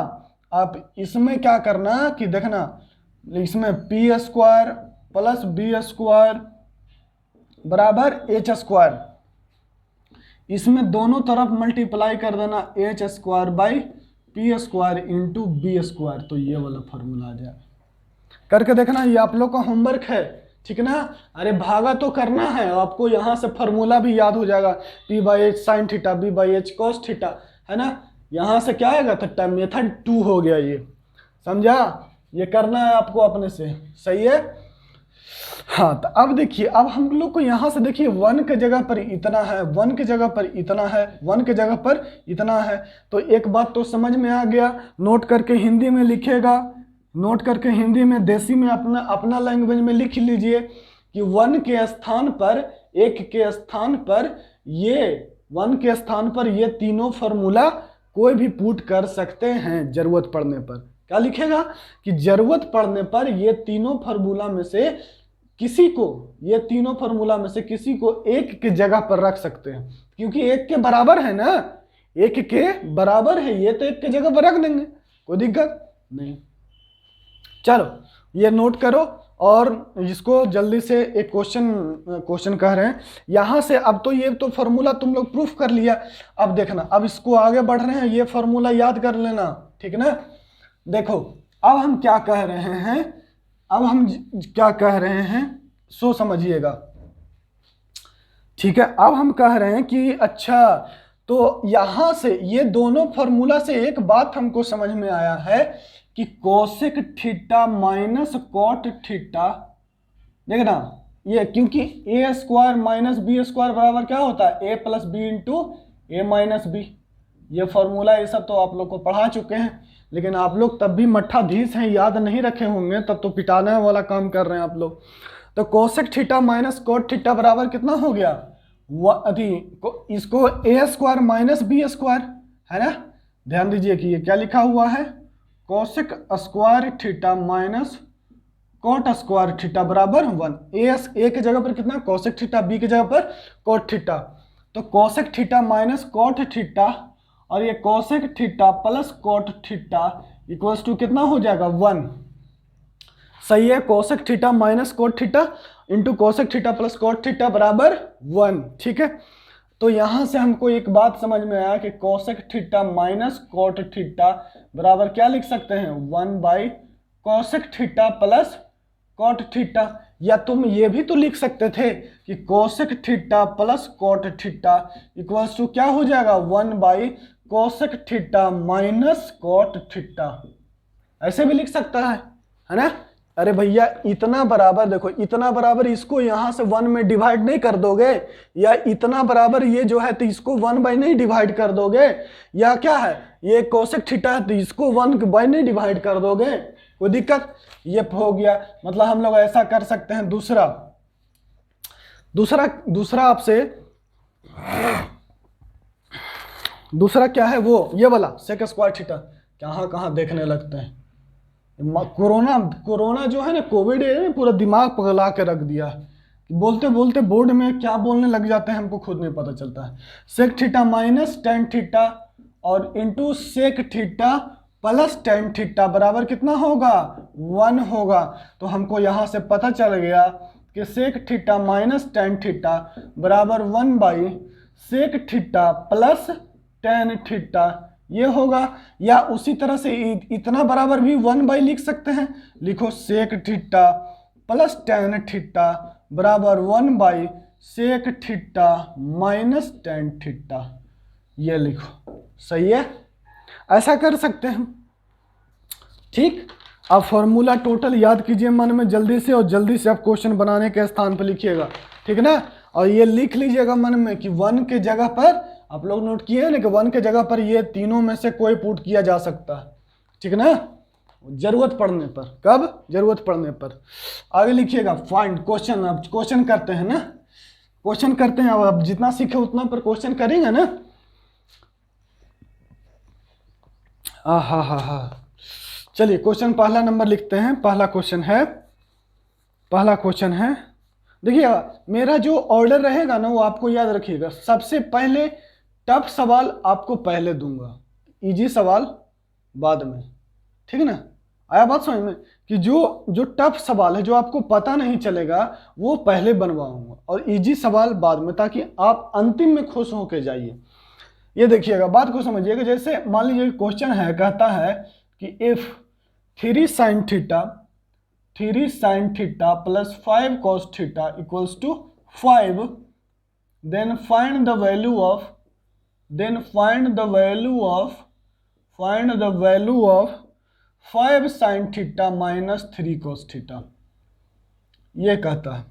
आप इसमें क्या करना कि देखना, इसमें P square plus B square बराबर एच स्क्वायर, इसमें दोनों तरफ मल्टीप्लाई कर देना H square by P square into B square, तो ये वाला फॉर्मूला आ जाएगा। करके देखना, ये आप लोग का होमवर्क है, ठीक ना। अरे भागा तो करना है आपको, यहाँ से फॉर्मूला भी याद हो जाएगा, P by H sine theta B by H cos theta, है ना। यहाँ से क्या आएगा, तो मेथड 2 हो गया, ये समझा, ये करना है आपको अपने से, सही है। हाँ, तो अब देखिए, अब हम लोग को यहाँ से देखिए 1 के जगह पर इतना है, 1 के जगह पर इतना है, 1 के जगह पर इतना है, तो एक बात तो समझ में आ गया। नोट करके हिंदी में लिखेगा, नोट करके हिंदी में देसी में अपना लैंग्वेज में लिख लीजिए कि 1 के स्थान पर 1 के स्थान पर ये 1 के स्थान पर ये तीनों फार्मूला कोई भी पुट कर सकते हैं जरूरत पड़ने पर। क्या लिखेगा कि जरूरत पड़ने पर ये तीनों फार्मूला में से किसी को, ये तीनों फार्मूला में से किसी को एक के जगह पर रख सकते हैं, क्योंकि एक के बराबर है ना, एक के बराबर है, ये तो एक के जगह पर रख देंगे, कोई दिक्कत नहीं। चलो ये नोट करो, और इसको जल्दी से एक क्वेश्चन कह रहे हैं यहाँ से। अब तो ये तो फार्मूला तुम लोग प्रूफ कर लिया, अब देखना, अब इसको आगे बढ़ रहे हैं, ये फार्मूला याद कर लेना, ठीक ना। देखो अब हम क्या कह रहे हैं, अब हम क्या कह रहे हैं सो समझिएगा, ठीक है। अब हम कह रहे हैं कि अच्छा, तो यहां से ये दोनों फार्मूला से एक बात हमको समझ में आया है कि cosec theta minus cot theta, देखना ये, क्योंकि A square minus B square बराबर क्या होता है, A plus B into A minus B. ये फार्मूला ये सब तो आप लोग को पढ़ा चुके हैं, लेकिन आप लोग तब भी मट्ठा धीस हैं, याद नहीं रखे होंगे, तब तो पिटाने वाला काम कर रहे हैं आप लोग। तो cosec theta minus cot theta बराबर कितना हो गया, इसको A square minus B square, है ना। ध्यान दीजिए कि ये क्या लिखा हुआ है, cosec square theta minus cot square theta बराबर 1। ए के जगह पर कितना, कोसेक थीटा, बी के जगह पर कॉट थीटा, तो cosec theta minus cot theta, और ये cosec theta plus cot theta equals to कितना हो जाएगा 1। सही है, cosec theta minus cot theta into cosec theta plus cot theta बराबर 1। ठीक है, तो यहां से हमको एक बात समझ में आया कि cosec theta minus cot theta बराबर क्या लिख सकते हैं, 1 by cosec theta plus cot theta. या तुम ये भी तो लिख सकते थे कि cosec theta plus cot theta equals to क्या हो जाएगा, 1 by cosec theta minus cot theta. ऐसे भी लिख सकता है ना। अरे भैया इतना बराबर, देखो इतना बराबर इसको यहाँ से 1 में डिवाइड नहीं कर दोगे, या इतना बराबर ये जो है तो इसको 1 बाई नहीं डिवाइड कर दोगे, या क्या है ये कोसेक थीटा है तो इसको 1 बाई नहीं डिवाइड कर दोगे, कोई दिक्कत। ये हो गया, मतलब हम लोग ऐसा कर सकते हैं। दूसरा आपसे दूसरा क्या है, वो ये वाला सेक स्क्वायर थीटा कहाँ देखने लगते हैं। कोरोना जो है ना, कोविड पूरा दिमाग पगला के रख दिया है। बोलते बोलते बोर्ड में क्या बोलने लग जाते हैं हमको खुद नहीं पता चलता है। Sec theta minus tan theta और into sec theta plus tan theta बराबर कितना होगा, 1 होगा। तो हमको यहाँ से पता चल गया कि sec theta minus tan theta बराबर 1 by sec theta plus tan theta ये होगा। या उसी तरह से इतना बराबर भी 1 लिख सकते हैं, लिखो sec theta plus tan theta बराबर 1 sec theta minus tan theta, ये लिखो। सही है, ऐसा कर सकते हैं। ठीक, अब फॉर्मूला टोटल याद कीजिए मन में जल्दी से, और जल्दी से आप क्वेश्चन बनाने के स्थान पर लिखिएगा, ठीक ना। और ये लिख लीजिएगा मन में कि 1 के जगह पर, आप लोग नोट किए हैं ना कि 1 के जगह पर ये तीनों में से कोई पुट किया जा सकता है, ठीक ना, जरूरत पड़ने पर। कब? जरूरत पड़ने पर। आगे लिखिएगा फाइंड क्वेश्चन। अब क्वेश्चन करते हैं ना, क्वेश्चन करते हैं। अब जितना सीखे उतना पर क्वेश्चन करेंगे ना। हा चलिए क्वेश्चन पहला नंबर लिखते हैं। पहला क्वेश्चन है, देखिए मेरा जो ऑर्डर रहेगा ना वो आपको याद रखिएगा। सबसे पहले टफ सवाल आपको पहले दूंगा, इजी सवाल बाद में, ठीक है ना। आया बात समझ में कि जो टफ सवाल है, जो आपको पता नहीं चलेगा, वो पहले बनवाऊंगा और इजी सवाल बाद में, ताकि आप अंतिम में खुश होकर जाइए। ये देखिएगा, बात को समझिएगा। जैसे मान लीजिए क्वेश्चन है, कहता है कि if 3 sin theta plus 5 cos theta equals to 5, then find the value of 5 sin theta minus 3 cos theta. ये कहता है,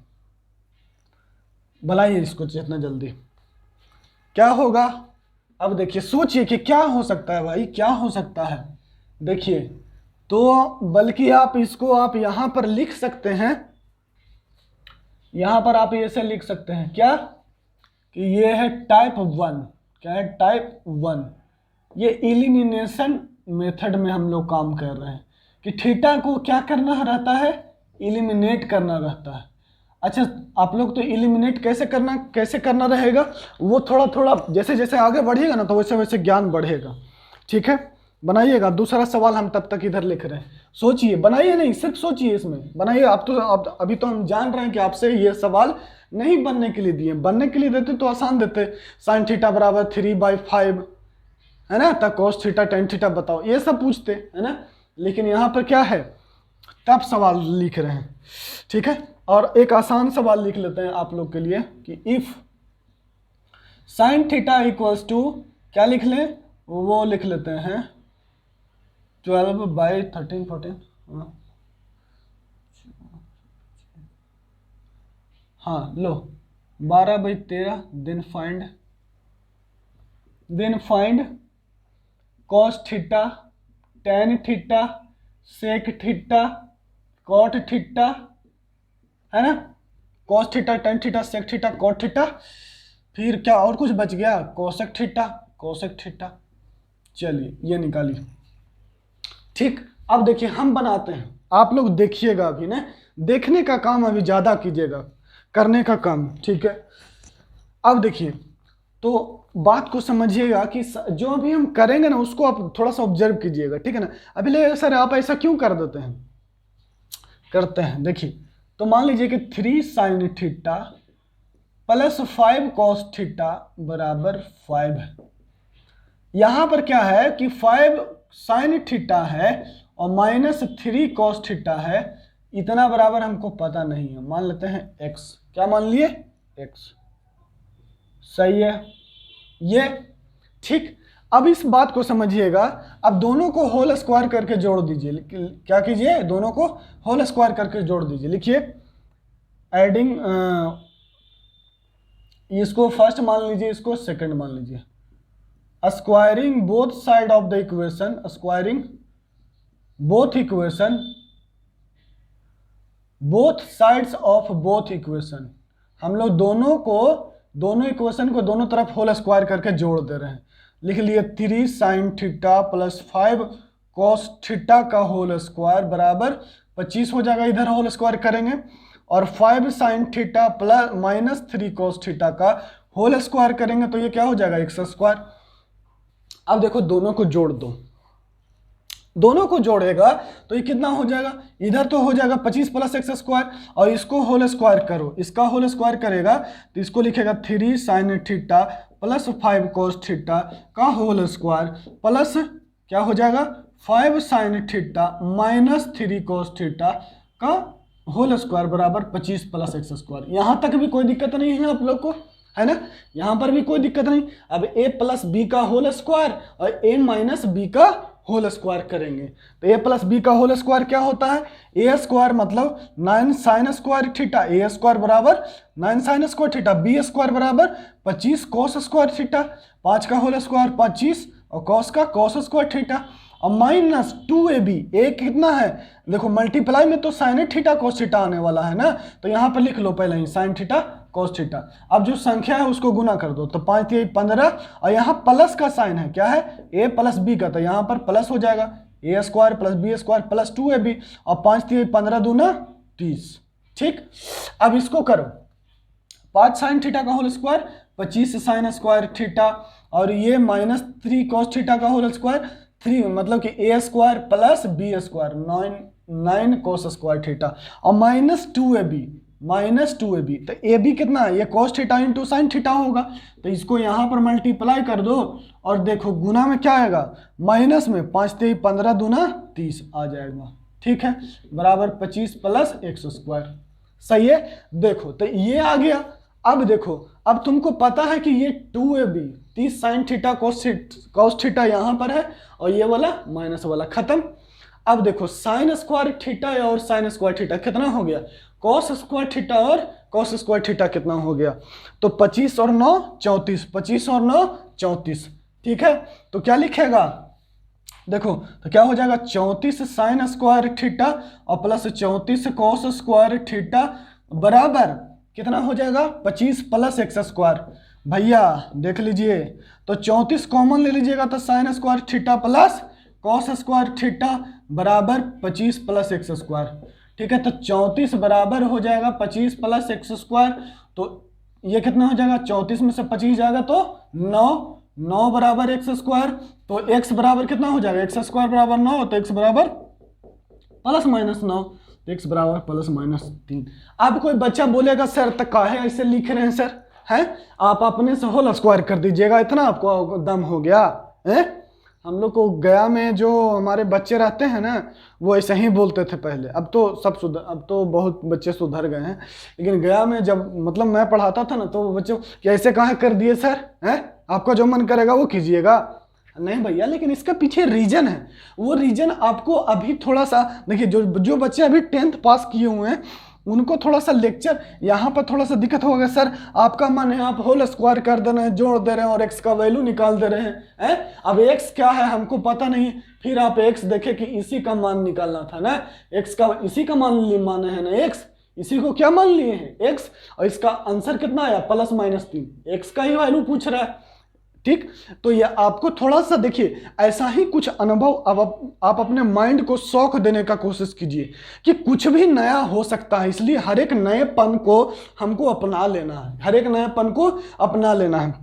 बनाइए इसको जितना जल्दी। क्या होगा? अब देखिए, सोचिए कि क्या हो सकता है भाई, क्या हो सकता है। देखिए, तो बल्कि आप इसको आप यहां पर लिख सकते हैं, यहां पर आप ऐसे लिख सकते हैं क्या, कि ये है टाइप 1। क्या है? टाइप 1। ये इलिमिनेशन मेथड में हम लोग काम कर रहे हैं कि थीटा को क्या करना रहता है, इलिमिनेट करना रहता है। अच्छा, आप लोग तो इलिमिनेट कैसे करना रहेगा, वो थोड़ा थोड़ा जैसे जैसे आगे बढ़िएगा ना, तो वैसे वैसे ज्ञान बढ़ेगा, ठीक है। बनाइएगा। दूसरा सवाल हम तब तक इधर लिख रहे हैं, सोचिए, बनाइए नहीं, सिर्फ सोचिए, इसमें बनाइए। अभी तो हम जान रहे हैं कि आपसे ये सवाल नहीं बनने के लिए दिए, बनने के लिए देते तो आसान देते। साइन थीटा बराबर 3/5 है ना, तब कॉस थीटा टेन थीटा बताओ, ये सब पूछते है ना। लेकिन यहाँ पर क्या है, तब सवाल लिख रहे हैं, ठीक है। और एक आसान सवाल लिख लेते हैं आप लोग के लिए कि if sine theta equals to, क्या लिख लें, वो लिख लेते हैं 12/13 14, हाँ लो 12/13। Then find cos theta tan theta sec theta cot theta, है ना। Cos theta tan theta sec theta cot theta, फिर क्या और कुछ बच गया, कोसेक थीटा। चलिए ये निकालिए, ठीक। अब देखिए हम बनाते हैं, आप लोग देखिएगा अभी ना, देखने का काम अभी ज़्यादा कीजिएगा, करने का काम, ठीक है। अब देखिए, तो बात को समझिएगा कि जो अभी हम करेंगे ना, उसको आप थोड़ा सा ऑब्जर्व कीजिएगा, ठीक है ना। अभी ले सर आप ऐसा क्यों कर देते हैं, करते हैं। देखिए, तो मान लीजिए कि 3 sin theta plus 5 cos theta बराबर 5 है। यहां पर क्या है कि 5 sin थीटा है और माइनस 3 cos थीटा है, इतना बराबर हमको पता नहीं है, मान लेते हैं x। क्या मान लिए? x। सही है ये, ठीक। अब इस बात को समझिएगा, अब दोनों को होल स्क्वायर करके जोड़ दीजिए। क्या कीजिए, दोनों को होल स्क्वायर करके जोड़ दीजिए। लिखिए एडिंग, इसको फर्स्ट मान लीजिए, इसको सेकंड मान लीजिए। Squaring both side of the equation, squaring both sides of both equation. हम लोग दोनों इक्वेशन को दोनों तरफ होल स्क्वायर करके जोड़ दे रहे हैं। लिख लिए 3 sin theta plus 5 cos theta का होल स्क्वायर बराबर 25 हो जाएगा, इधर होल स्क्वायर करेंगे। और 5 sin theta plus minus 3 cos theta का होल स्क्वायर करेंगे तो ये क्या हो जाएगा, x स्क्वायर। अब देखो दोनों को जोड़ दो, दोनों को जोड़ेगा तो ये कितना हो जाएगा, इधर तो हो जाएगा 25 प्लस एक्स स्क्वायर, और इसको होल स्क्वायर करो, इसका होल स्क्वायर करेगा तो इसको लिखेगा 3 sine theta plus 5 cos theta का होल स्क्वायर प्लस क्या हो जाएगा 5 sine theta minus 3 cos theta का होल स्क्वायर बराबर 25 प्लस एक्स स्क्वायर। यहाँ तक भी कोई दिक्कत नहीं है आप लोग को, है ना, यहाँ पर भी कोई दिक्कत नहीं। अब a प्लस बी का होल स्क्वायर और a माइनस बी का होल स्क्वायर करेंगे तो a प्लस बी का होल स्क्वायर क्या होता है, a स्क्वायर मतलब 9 sign square theta, a square बराबर 9 sign square theta, b square बराबर 25 कोस स्क्वायर थीटा, 5 का होल स्क्वायर 25 और कॉस का कॉस स्क्वायर थीटा, और माइनस 2ab, a कितना है देखो मल्टीप्लाई में तो साइन थीटा कोस थीटा आने वाला है ना, तो यहाँ पर लिख लो पहले ही साइन थीटा कोस थीटा। अब जो संख्या है उसको गुना कर दो तो 5 3 15, और यहाँ प्लस का साइन है, क्या है a प्लस बी का, तो यहाँ पर प्लस हो जाएगा a square plus B square plus 2ab, और 5 3 15 दूना 30। ठीक, अब इसको करो 5 साइन थीटा का whole square 25 sine square theta, और ये माइनस 3 कॉस थीटा का होल स्क्वायर 3 मतलब कि a square plus B square 9 cos square theta, और माइनस 2ab तो ab कितना है, ये cos theta into sine theta होगा, तो इसको यहाँ पर मल्टीप्लाई कर दो और देखो गुना में क्या आएगा, माइनस में 5 3 15 दूना 30 आ जाएगा। ठीक है, बराबर 25 प्लस एक्स स्क्वायर। सही है, देखो तो ये आ गया। अब देखो, अब तुमको पता है कि ये 2ab 30 sine theta cos theta यहाँ पर है और ये वाला माइनस वाला खत्म। अब देखो साइन स्क्वायर थीटा और साइन स्क्वायर थीटा कितना हो गया, कॉस स्क्वायर थीटा और कॉस स्क्वायर थीटा कितना हो गया, तो 25 और 9 34, 25 और 9 34। ठीक है, तो क्या लिखेगा देखो, तो क्या हो जाएगा 34 साइन स्क्वायर थीटा और प्लस 34 कॉस स्क्वायर थीटा बराबर कितना हो जाएगा 25 प्लस एक्स स्क्वायर। भैया देख लीजिए, तो 34 कॉमन ले लीजिएगा तो sign square theta plus cos square theta बराबर 25 प्लस एक्स स्क्वायर। ठीक है, तो 34 बराबर हो जाएगा 25 प्लस एक्स स्क्वायर, तो ये कितना हो जाएगा 34 में से 25 जाएगा तो 9 बराबर एक्स स्क्वायर, तो एक्स बराबर कितना हो जाएगा, एक्स स्क्वायर बराबर 9, तो एक्स बराबर प्लस माइनस 9, तो एक्स बराबर प्लस माइनस 3। अब कोई बच्चा बोलेगा सर तक काहे ऐसे लिख रहे हैं सर, हैं आप अपने से होल स्क्वायर कर दीजिएगा, इतना आपको दम हो गया है। हम लोग को गया में जो हमारे बच्चे रहते हैं ना वो ऐसे ही बोलते थे पहले, अब तो अब तो बहुत बच्चे सुधर गए हैं, लेकिन गया में जब मतलब मैं पढ़ाता था ना तो बच्चों कि ऐसे कहाँ कर दिए सर, हैं आपका जो मन करेगा वो कीजिएगा। नहीं भैया, लेकिन इसका पीछे रीजन है, वो रीजन आपको अभी थोड़ा सा देखिए, जो बच्चे अभी 10th पास किए हुए हैं उनको थोड़ा सा लेक्चर यहाँ पर थोड़ा सा दिक्कत होगा, सर आपका मन है आप होल स्क्वायर कर दे रहे हैं, जोड़ दे रहे हैं और एक्स का वैल्यू निकाल दे रहे हैं, अब एक्स क्या है हमको पता नहीं, फिर आप एक्स देखे कि इसी का मान निकालना था ना, एक्स का इसी का माने है ना, एक्स इसी को क्या मान लिए हैं एक्स, और इसका आंसर कितना आया प्लस माइनस 3, एक्स का ही वैल्यू पूछ रहा है। ठीक, तो ये आपको थोड़ा सा देखिए ऐसा ही कुछ अनुभव अब आप अपने माइंड को शौक देने का कोशिश कीजिए कि कुछ भी नया हो सकता है, इसलिए हर एक नएपन को हमको अपना लेना है, हर एक नएपन को अपना लेना है।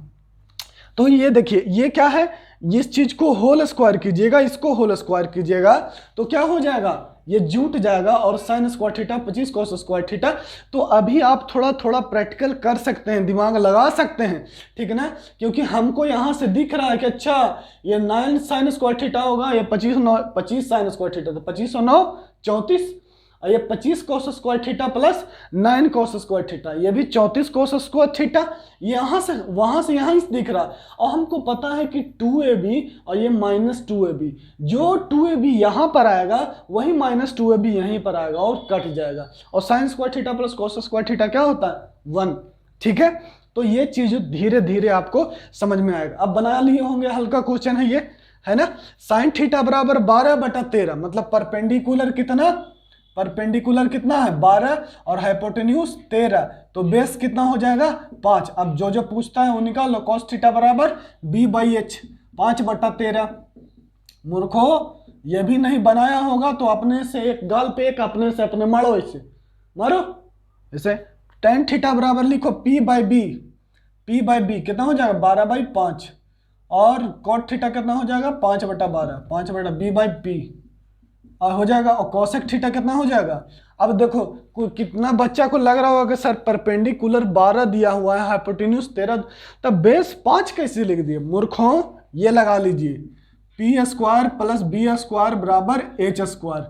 तो ये देखिए ये क्या है, इस चीज को होल स्क्वायर कीजिएगा, इसको होल स्क्वायर कीजिएगा तो क्या हो जाएगा, ये जुट जाएगा और sine square theta 25 cos square theta. तो अभी आप थोड़ा थोड़ा प्रैक्टिकल कर सकते हैं, दिमाग लगा सकते हैं, ठीक है ना, क्योंकि हमको यहाँ से दिख रहा है कि अच्छा ये 9 साइन स्क्वायर थीटा होगा, ये 25 साइन स्क्वायर थीटा, तो 25 और 9 34, और ये 25 cos square theta plus 9 cos square theta, ये भी 34 कॉस स्क्वायर थीटा, यहाँ से वहाँ से यहाँ दिख रहा, और हमको पता है कि 2ab और ये माइनस 2ab, जो 2ab यहाँ पर आएगा वही माइनस 2ab यहीं पर आएगा और कट जाएगा, और sine square theta plus cos square theta क्या होता है 1। ठीक है, तो ये चीज धीरे धीरे आपको समझ में आएगा। अब बना लिए होंगे, हल्का क्वेश्चन है ये, है ना, साइन थीटा बराबर 12/13 मतलब परपेंडिकुलर कितना है 12 और हाइपोटेन्यूज 13, तो बेस कितना हो जाएगा 5। अब जो पूछता है वो निकालो, कॉस थीटा बराबर b/h 5/13। मूर्खो ये भी नहीं बनाया होगा तो अपने से एक गाल पे एक अपने से अपने मारो, ऐसे मारो ऐसे। टेन थीटा बराबर लिखो p/b कितना हो जाएगा 12/5, और कॉट थीटा कितना हो जाएगा 5/12, 5/b/p हो जाएगा। और कॉसेक थीटा कितना हो जाएगा। अब देखो कितना बच्चा को लग रहा होगा कि सर परपेंडिकुलर 12 दिया हुआ है, हाइपोटेन्यूज 13, तब बेस 5 कैसे लिख दिए मूर्खों। ये लगा लीजिए p² + b² बराबर h²।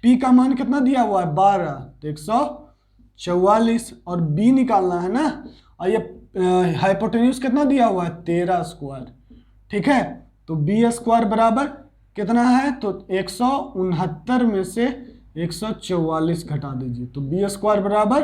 p का मान कितना दिया हुआ है 12, तो 144 और b निकालना है ना। और ये हाइपोटेन्यूज कितना दिया हुआ है 13²। ठीक है, तो b² बराबर कितना है, तो 169 में से 144 घटा दीजिए, तो b² बराबर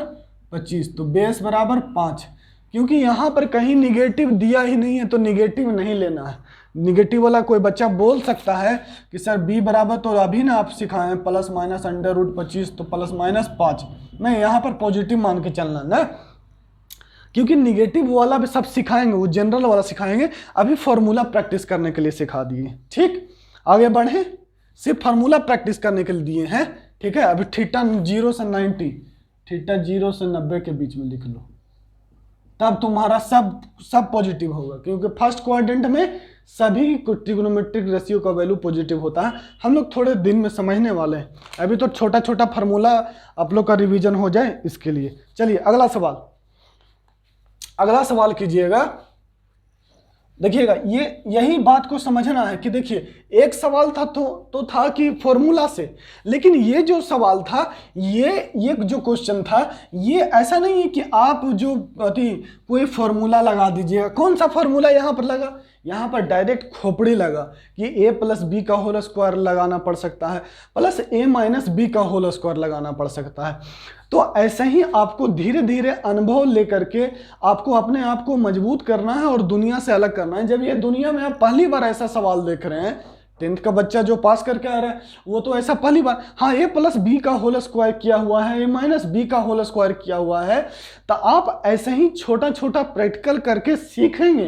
25, तो बेस बराबर 5। क्योंकि यहाँ पर कहीं निगेटिव दिया ही नहीं है तो निगेटिव नहीं लेना है। निगेटिव वाला कोई बच्चा बोल सकता है कि सर b बराबर, तो अभी ना आप सिखाएं ±√25, तो ±5, नहीं यहाँ पर पॉजिटिव मान के चलना ना, क्योंकि निगेटिव वाला भी सब सिखाएंगे, वो जनरल वाला सिखाएंगे। अभी फॉर्मूला प्रैक्टिस करने के लिए सिखा दिए। ठीक, आगे बढ़े, सिर्फ फार्मूला प्रैक्टिस करने के लिए दिए हैं। ठीक है, अभी थीटा 0 से 90, थीटा 0 से 90 के बीच में लिख लो, तब तुम्हारा सब पॉजिटिव होगा, क्योंकि फर्स्ट क्वाड्रेंट में सभी ट्रिग्नोमेट्रिक रेशियो का वैल्यू पॉजिटिव होता है। हम लोग थोड़े दिन में समझने वाले हैं, अभी तो छोटा छोटा फार्मूला आप लोग का रिवीजन हो जाए इसके लिए। चलिए अगला सवाल कीजिएगा। देखिएगा, ये यही बात को समझना है कि देखिए एक सवाल था तो था कि फॉर्मूला से, लेकिन ये जो सवाल था, ये जो क्वेश्चन था, ये ऐसा नहीं है कि आप जो कोई फॉर्मूला लगा दीजिएगा। कौन सा फॉर्मूला यहाँ पर लगा, यहाँ पर डायरेक्ट खोपड़ी लगा कि a + b का होल स्क्वायर लगाना पड़ सकता है, प्लस a - b का होल स्क्वायर लगाना पड़ सकता है। तो ऐसे ही आपको धीरे धीरे अनुभव लेकर के आपको अपने आप को मजबूत करना है और दुनिया से अलग करना है। जब ये दुनिया में आप पहली बार ऐसा सवाल देख रहे हैं, 10th का बच्चा जो पास करके आ रहा है वो तो ऐसा पहली बार, हाँ a + b का होल स्क्वायर किया हुआ है, a - b का होल स्क्वायर किया हुआ है, तो आप ऐसे ही छोटा छोटा प्रैक्टिकल करके सीखेंगे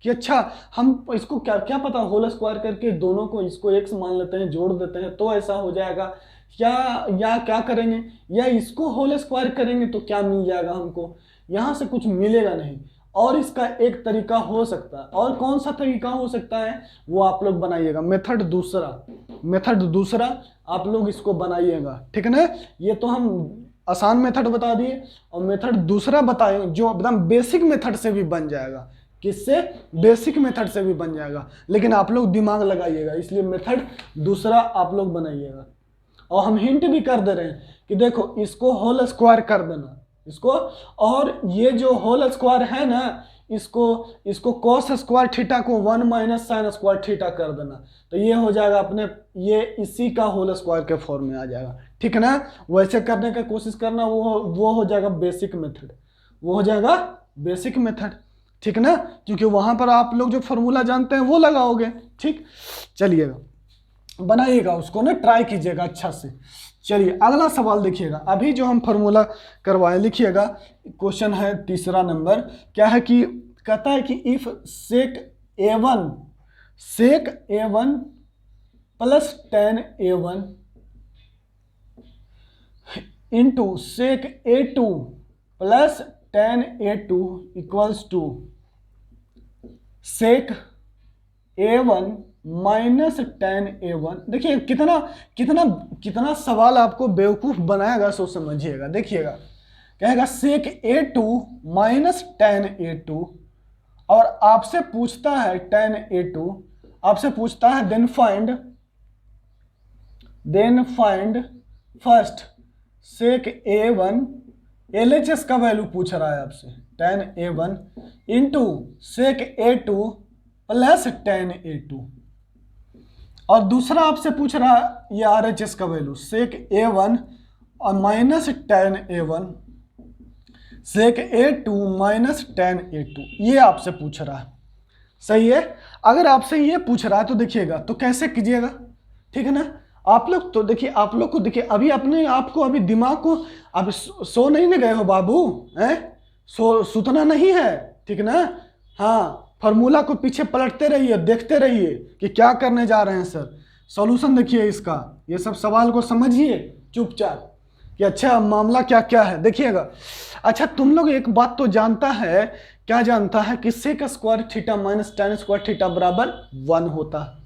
कि अच्छा हम इसको क्या पता होल स्क्वायर करके दोनों को, इसको x मान लेते हैं, जोड़ देते हैं तो ऐसा हो जाएगा, या क्या करेंगे, या इसको होल स्क्वायर करेंगे तो क्या मिल जाएगा हमको, यहाँ से कुछ मिलेगा नहीं। और इसका एक तरीका हो सकता है, और कौन सा तरीका हो सकता है वो आप लोग बनाइएगा। मेथड दूसरा आप लोग इसको बनाइएगा, ठीक है ना। ये तो हम आसान मेथड बता दिए, और मेथड दूसरा बताएं जो एकदम बेसिक मेथड से भी बन जाएगा। किससे, बेसिक मेथड से भी बन जाएगा, लेकिन आप लोग दिमाग लगाइएगा, इसलिए मेथड दूसरा आप लोग बनाइएगा। और हम हिंट भी कर दे रहे हैं कि देखो इसको होल स्क्वायर कर देना, इसको, और ये जो होल स्क्वायर है ना, इसको cos स्क्वायर थीटा को 1 - sin स्क्वायर थीटा कर देना, तो ये हो जाएगा अपने, ये इसी का होल स्क्वायर के फॉर्म में आ जाएगा। ठीक है ना, वैसे करने का कोशिश करना, वो हो जाएगा बेसिक मेथड, वो हो जाएगा बेसिक मेथड। ठीक है ना, क्योंकि वहां पर आप लोग जो फॉर्मूला जानते हैं वो लगाओगे। ठीक, चलिएगा बनाइएगा उसको ना, ट्राई कीजिएगा अच्छा से। चलिए अगला सवाल देखिएगा, अभी जो हम फार्मूला करवाए लिखिएगा। क्वेश्चन है 3 नंबर, क्या है कि कहता है कि if sec a1 + tan a1 into sec a2 + tan a2 = sec a1 - tan a1। देखिए कितना सवाल आपको बेवकूफ बनाएगा, सो समझिएगा। देखिएगा कहेगा sec a2 - tan a2, और आपसे पूछता है tan a2, आपसे पूछता है then find first sec a1, LHS का वैल्यू पूछ रहा है आपसे, tan a1 into sec a2 + tan a2, और दूसरा आपसे पूछ रहा है ये RHS का वैल्यू sec a1 और -tan a1, sec a2 - tan a2, ये आपसे पूछ रहा है। सही है, अगर आपसे ये पूछ रहा है तो देखिएगा तो कैसे कीजिएगा, ठीक है ना। आप लोग तो देखिए, आप लोग को देखिए, अभी अपने आप को, अभी दिमाग को, अभी सो नहीं ना गए हो बाबू, हैं, सुतना नहीं है, ठीक ना। हाँ, फार्मूला को पीछे पलटते रहिए, देखते रहिए कि क्या करने जा रहे हैं सर। सॉल्यूशन देखिए इसका, ये सब सवाल को समझिए चुपचाप, कि अच्छा मामला क्या क्या है। देखिएगा, अच्छा तुम लोग एक बात तो जानता है, क्या जानता है कि sec square theta minus tan square theta बराबर 1 होता है।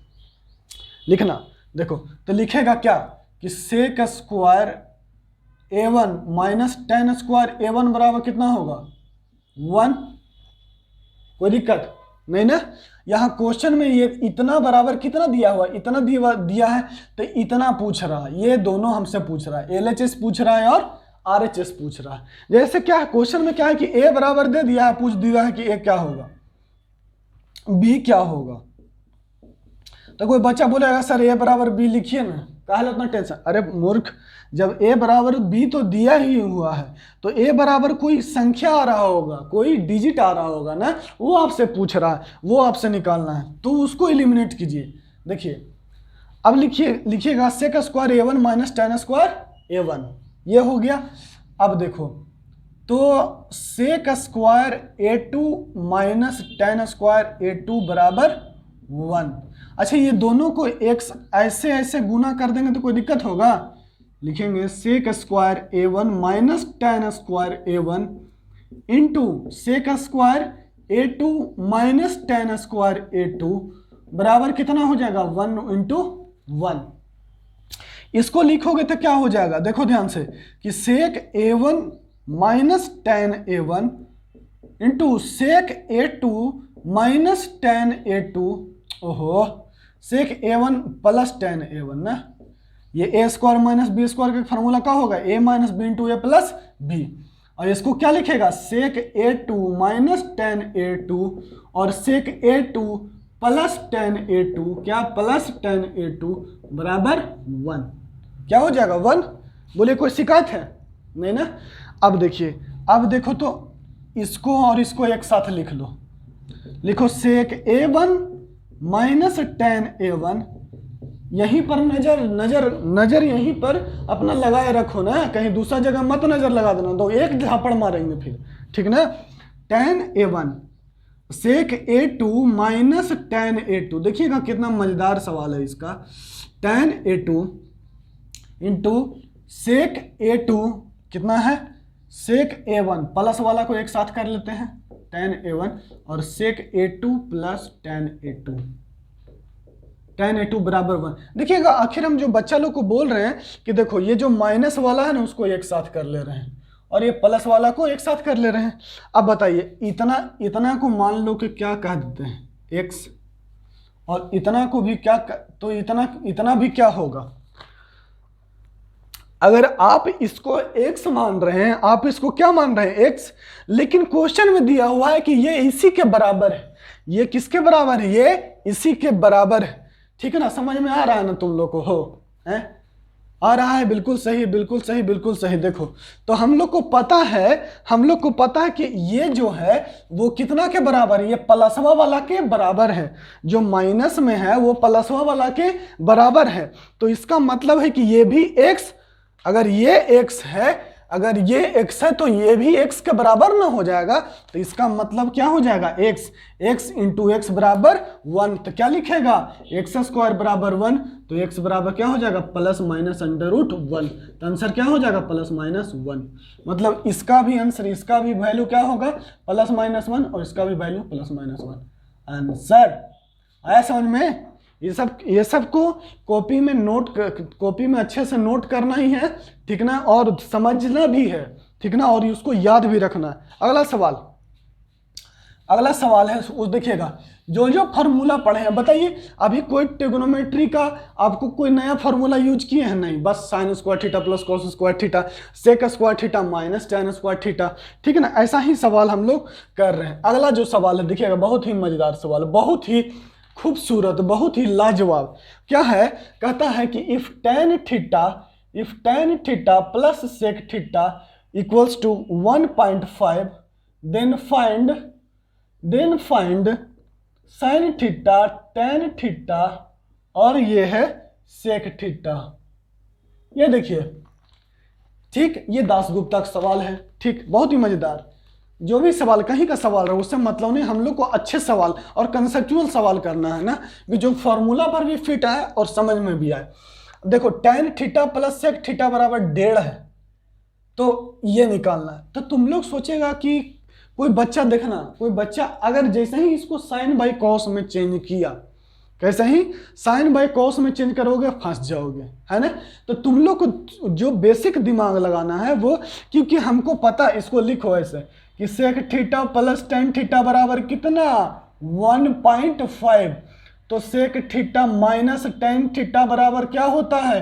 लिखना, देखो तो लिखेगा क्या कि sec square a1 minus tan square a1 बराबर कितना होगा 1। कोई दिक्कत नहीं ना। यहाँ क्वेश्चन में ये इतना बराबर कितना दिया हुआ, इतना दिया है, तो इतना पूछ रहा है, ये दोनों हमसे पूछ रहा है, LHS पूछ रहा है और RHS पूछ रहा है। जैसे क्या है क्वेश्चन में, क्या है कि a बराबर दे दिया है, पूछ दिया है कि a क्या होगा, b क्या होगा। तो कोई बच्चा बोलेगा सर a बराबर b लिखिए ना, काहे उतना टेंशन। अरे मूर्ख, जब a बराबर b तो दिया ही हुआ है, तो a बराबर कोई संख्या आ रहा होगा, कोई डिजिट आ रहा होगा ना, वो आपसे पूछ रहा है, वो आपसे निकालना है, तो उसको एलिमिनेट कीजिए। देखिए अब लिखिएगा sec square a1 minus tan square a1, ये हो गया। अब देखो तो sec square a2 minus tan square a2 बराबर 1। अच्छा ये दोनों को एक ऐसे ऐसे गुना कर देंगे तो कोई दिक्कत होगा। लिखेंगे sec square a1 minus tan square a1 into sec square a2 minus tan square a2 बराबर कितना हो जाएगा 1 इंटू 1। इसको लिखोगे तो क्या हो जाएगा, देखो ध्यान से कि sec a1 minus tan a1 into sec a2 minus tan a2, ओहो सेक a1 प्लस टेन a1 ना, ये a square minus B square का फॉर्मूला क्या होगा a minus B into A plus B. और इसको क्या लिखेगा सेक a2 माइनस टेन a2 और सेक a2 प्लस टेन a2, क्या प्लस टेन a2 बराबर 1। क्या हो जाएगा 1। बोले कोई शिकायत है नहीं ना। अब देखिए, अब देखो तो इसको और इसको एक साथ लिख लो, लिखो सेक a1 माइनस टेन a1, यहीं पर नजर यहीं पर अपना लगाए रखो ना, कहीं दूसरा जगह मत नजर लगा देना, तो एक झापड़ मारेंगे फिर, ठीक ना। टेन a1 सेक a2 माइनस टेन a2, देखिएगा कितना मजेदार सवाल है इसका। Ten a2 into sec a2 कितना है सेक a1, प्लस वाला को एक साथ कर लेते हैं टेन a1 और सेक a2 प्लस टेन a2 बराबर 1। देखिएगा आखिर हम जो बच्चा लोग को बोल रहे हैं कि देखो ये जो माइनस वाला है ना उसको एक साथ कर ले रहे हैं और ये प्लस वाला को एक साथ कर ले रहे हैं। अब बताइए इतना को मान लो कि क्या कह देते हैं x, और इतना को भी क्या तो इतना भी क्या होगा। अगर आप इसको x मान रहे हैं, आप इसको क्या मान रहे हैं x, लेकिन क्वेश्चन में दिया हुआ है कि ये इसी के बराबर है। ये किसके बराबर है, ये इसी के बराबर है, ठीक है ना। समझ में आ रहा है ना तुम लोग को, हो है आ रहा है, बिल्कुल सही बिल्कुल सही बिल्कुल सही। देखो तो हम लोग को पता है कि ये जो है वो कितना के बराबर है, ये प्लसवा वाला के बराबर है, जो माइनस में है वो प्लसवा वाला के बराबर है। तो इसका मतलब है कि ये भी x, अगर ये x है तो ये भी x के बराबर ना हो जाएगा। तो इसका मतलब क्या हो जाएगा x इंटू एक्स बराबर 1। तो क्या लिखेगा एक्स स्क्वायर बराबर 1, तो x बराबर क्या हो जाएगा प्लस माइनस अंडर रूट 1। तो आंसर क्या हो जाएगा प्लस माइनस 1। मतलब इसका भी आंसर, इसका भी वैल्यू क्या होगा प्लस माइनस 1 और इसका भी वैल्यू प्लस माइनस 1। आंसर आया समझ में। ये सब को कॉपी में अच्छे से नोट करना ही है, ठीक ना, और समझना भी है, ठीक ना, और उसको याद भी रखना है। अगला सवाल है उस देखिएगा, जो फार्मूला पढ़े हैं बताइए। अभी कोई ट्रिग्नोमेट्री का आपको कोई नया फार्मूला यूज किए हैं नहीं, बस sine square theta plus cos square theta, sec square theta minus tan square theta, ठीक है ना। ऐसा ही सवाल हम लोग कर रहे हैं। अगला जो सवाल है देखिएगा, बहुत ही मजेदार सवाल, बहुत ही खूबसूरत, बहुत ही लाजवाब। क्या है, कहता है कि if tan theta plus sec theta equals to 1.5 then find sine theta tan theta और ये है सेक थीटा। ये देखिए, ठीक, ये दासगुप्ता का सवाल है, ठीक, बहुत ही मजेदार। जो भी सवाल कहीं का सवाल रहा उससे मतलब नहीं, हम लोग को अच्छे सवाल और कंसेप्चुअल सवाल करना है ना, कि जो फॉर्मूला पर भी फिट आए और समझ में भी आए। देखो tan theta plus sec theta बराबर 1.5 है, तो ये निकालना है। तो तुम लोग सोचेगा कि कोई बच्चा, देखना कोई बच्चा अगर जैसे ही इसको साइन बाई कॉस में चेंज किया, कैसे ही साइन बाई कॉस में चेंज करोगे फंस जाओगे, है ना। तो तुम लोग को जो बेसिक दिमाग लगाना है वो, क्योंकि हमको पता, इसको लिखो ऐसे कि sec theta plus tan theta बराबर कितना 1.5, तो sec theta minus tan theta बराबर क्या होता है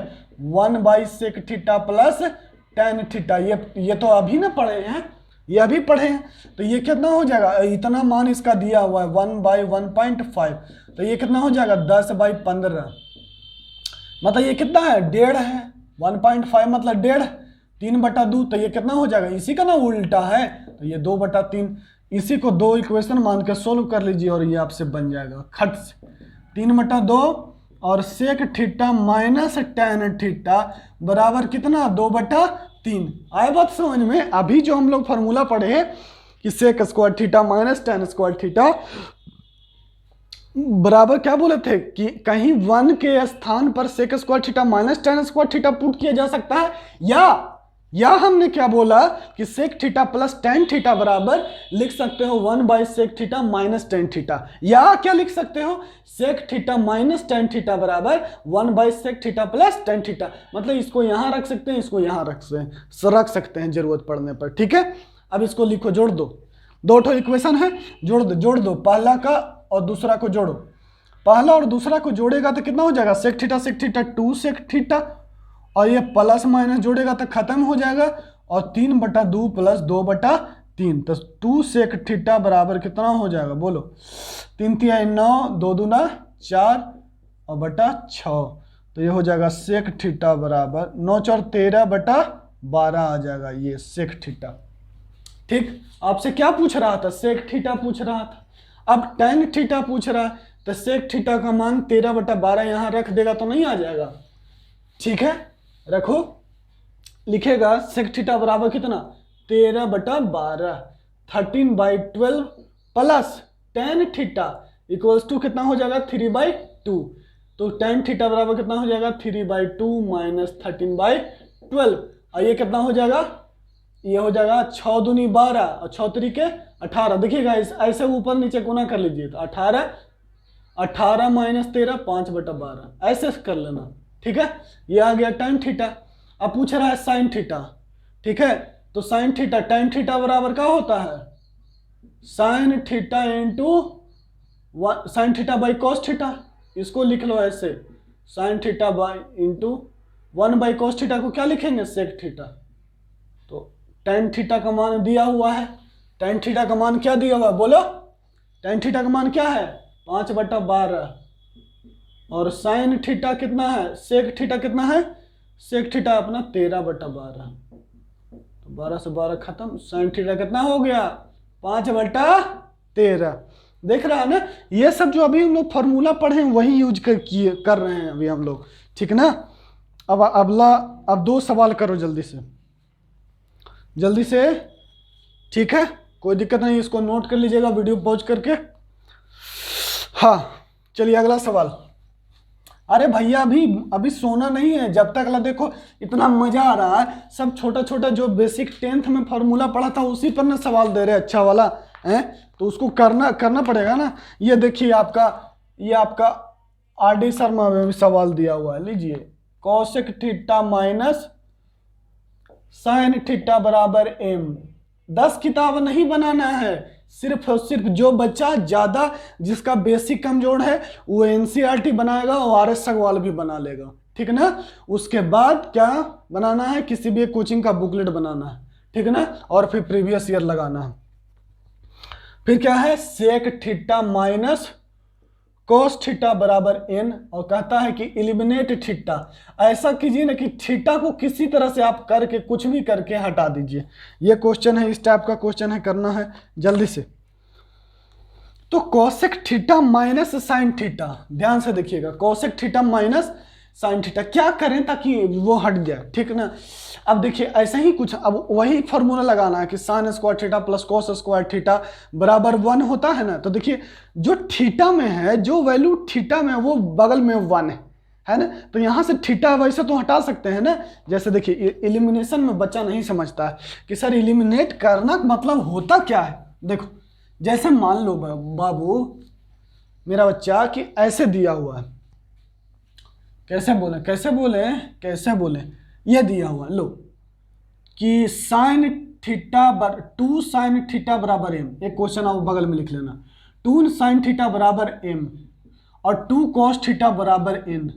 1/सेक थीटा प्लस टेन थीटा। ये तो अभी ना पढ़े हैं, ये अभी पढ़े हैं। तो ये कितना हो जाएगा, इतना मान इसका दिया हुआ है 1/1.5, तो ये कितना हो जाएगा 10/15, मतलब ये कितना है 1.5 है, 1.5 मतलब 1.5, 3/2, तो ये कितना हो जाएगा, इसी का ना उल्टा है, तो ये 2/3। इसी को 2 इक्वेशन मान के सोल्व कर लीजिए और ये आपसे बन जाएगा खट से 3/2 और sec theta minus tan theta बराबर कितना 2/3। आए बात समझ में। अभी जो हम लोग फार्मूला पढ़े हैं कि sec square theta minus tan square theta बराबर क्या बोले थे कि कहीं 1 के स्थान पर sec square theta minus tan square theta put किया जा सकता है, या हमने क्या बोला कि sec theta plus tan theta बराबर लिख सकते हो 1/सेक थीटा माइनस टेन थीटा, या क्या लिख सकते हो sec theta minus tan theta बराबर 1/सेक थीटा प्लस टेन थीटा। मतलब इसको यहां रख सकते हैं, इसको यहां रख सकते हैं जरूरत पड़ने पर, ठीक है। अब इसको लिखो, जोड़ दो, 2 ठो इक्वेशन है, जोड़ दो, पहला का और दूसरा को जोड़ो। पहला और दूसरा को जोड़ेगा तो कितना हो जाएगा सेक थीटा 2 सेक थीटा, और ये प्लस माइनस जोड़ेगा तो खत्म हो जाएगा, और 3/2 प्लस 2/3, तो 2 सेक थीटा बराबर कितना हो जाएगा बोलो, 3 तिहाई 9, 2 दूना 4 और बटा 6, तो ये हो जाएगा सेक थीटा बराबर 9 4 13/12 आ जाएगा ये सेक थीटा। ठीक, आपसे क्या पूछ रहा था, सेक थीटा पूछ रहा था, अब टेन थीटा पूछ रहा है, तो सेक थीटा का मान 13/12 यहाँ रख देगा तो नहीं आ जाएगा, ठीक है। रखो, लिखेगा सेक थीटा बराबर कितना 13/12, 13/12 plus tan theta equals to कितना हो जाएगा 3/2, तो टेन थीटा बराबर कितना हो जाएगा 3/2 माइनस 13/12, और ये कितना हो जाएगा, ये हो जाएगा 6 दूनी 12 और 6 तरीके 18। देखिएगा ऐसे ऊपर नीचे गुना कर लीजिए, तो 18 माइनस 13 5/12 ऐसे कर लेना, ठीक है। ये आ गया टेन थीटा। अब पूछ रहा है साइन थीटा, ठीक है, तो साइन थीटा टेन थीटा बराबर क्या होता है sign theta into sine theta by cos theta, इसको लिख लो ऐसे, sign theta by into 1/cos theta को क्या लिखेंगे सेक थीटा। तो टेन थीटा का मान दिया हुआ है, टेन थीटा का मान क्या दिया हुआ है बोलो, टेन थीटा का मान क्या है 5/12, और साइन थीटा कितना है, सेक थीटा कितना है, सेक थीटा अपना 13/12, तो 12 से 12 खत्म, साइन थीटा कितना हो गया 5/13। देख रहा है ना, ये सब जो अभी हम लोग फार्मूला पढ़े हैं वही यूज कर रहे हैं अभी हम लोग, ठीक ना। अब 2 सवाल करो जल्दी से, ठीक है, कोई दिक्कत नहीं, इसको नोट कर लीजिएगा वीडियो पॉज करके। हाँ चलिए अगला सवाल। अरे भैया अभी सोना नहीं है, जब तक ला देखो इतना मजा आ रहा है, सब छोटा जो बेसिक 10th में फार्मूला पढ़ा था उसी पर ना सवाल दे रहे अच्छा वाला है, तो उसको करना पड़ेगा ना। ये देखिए आपका RD शर्मा में भी सवाल दिया हुआ है, लीजिए cosec theta minus sign theta बराबर m। 10 किताब नहीं बनाना है, सिर्फ और सिर्फ जो बच्चा ज़्यादा जिसका बेसिक कमजोर है वो NCERT बनाएगा और RS सगवाल भी बना लेगा, ठीक ना। उसके बाद क्या बनाना है, किसी भी कोचिंग का बुकलेट बनाना है, ठीक ना, और फिर प्रीवियस ईयर लगाना है। फिर क्या है sec theta minus cos theta बराबर n, और कहता है कि एलिमिनेट थीटा। ऐसा कीजिए ना कि थीटा को किसी तरह से आप करके कुछ भी करके हटा दीजिए। ये क्वेश्चन है, इस टाइप का क्वेश्चन है, करना है जल्दी से। तो cosec theta minus sine theta, ध्यान से देखिएगा, cosec theta minus sine theta क्या करें ताकि वो हट जाए, ठीक ना। अब देखिए ऐसे ही कुछ, अब वही फॉर्मूला लगाना है कि sine square theta plus cos square theta बराबर 1 होता है ना। तो देखिए जो थीटा में है, जो वैल्यू थीटा में वो बगल में 1 है ना। तो यहाँ से थीटा वैसे तो हटा सकते हैं ना, जैसे देखिए इलिमिनेशन में बच्चा नहीं समझता है कि सर इलिमिनेट करना मतलब होता क्या है। देखो जैसे मान लो बाबू मेरा बच्चा कि ऐसे दिया हुआ है, कैसे बोले ये दिया हुआ लो कि साइन थीटा 2 साइन थीटा बराबर एम, एक क्वेश्चन आप बगल में लिख लेना, 2 साइन थीटा बराबर एम और 2 कॉस थीटा बराबर एन।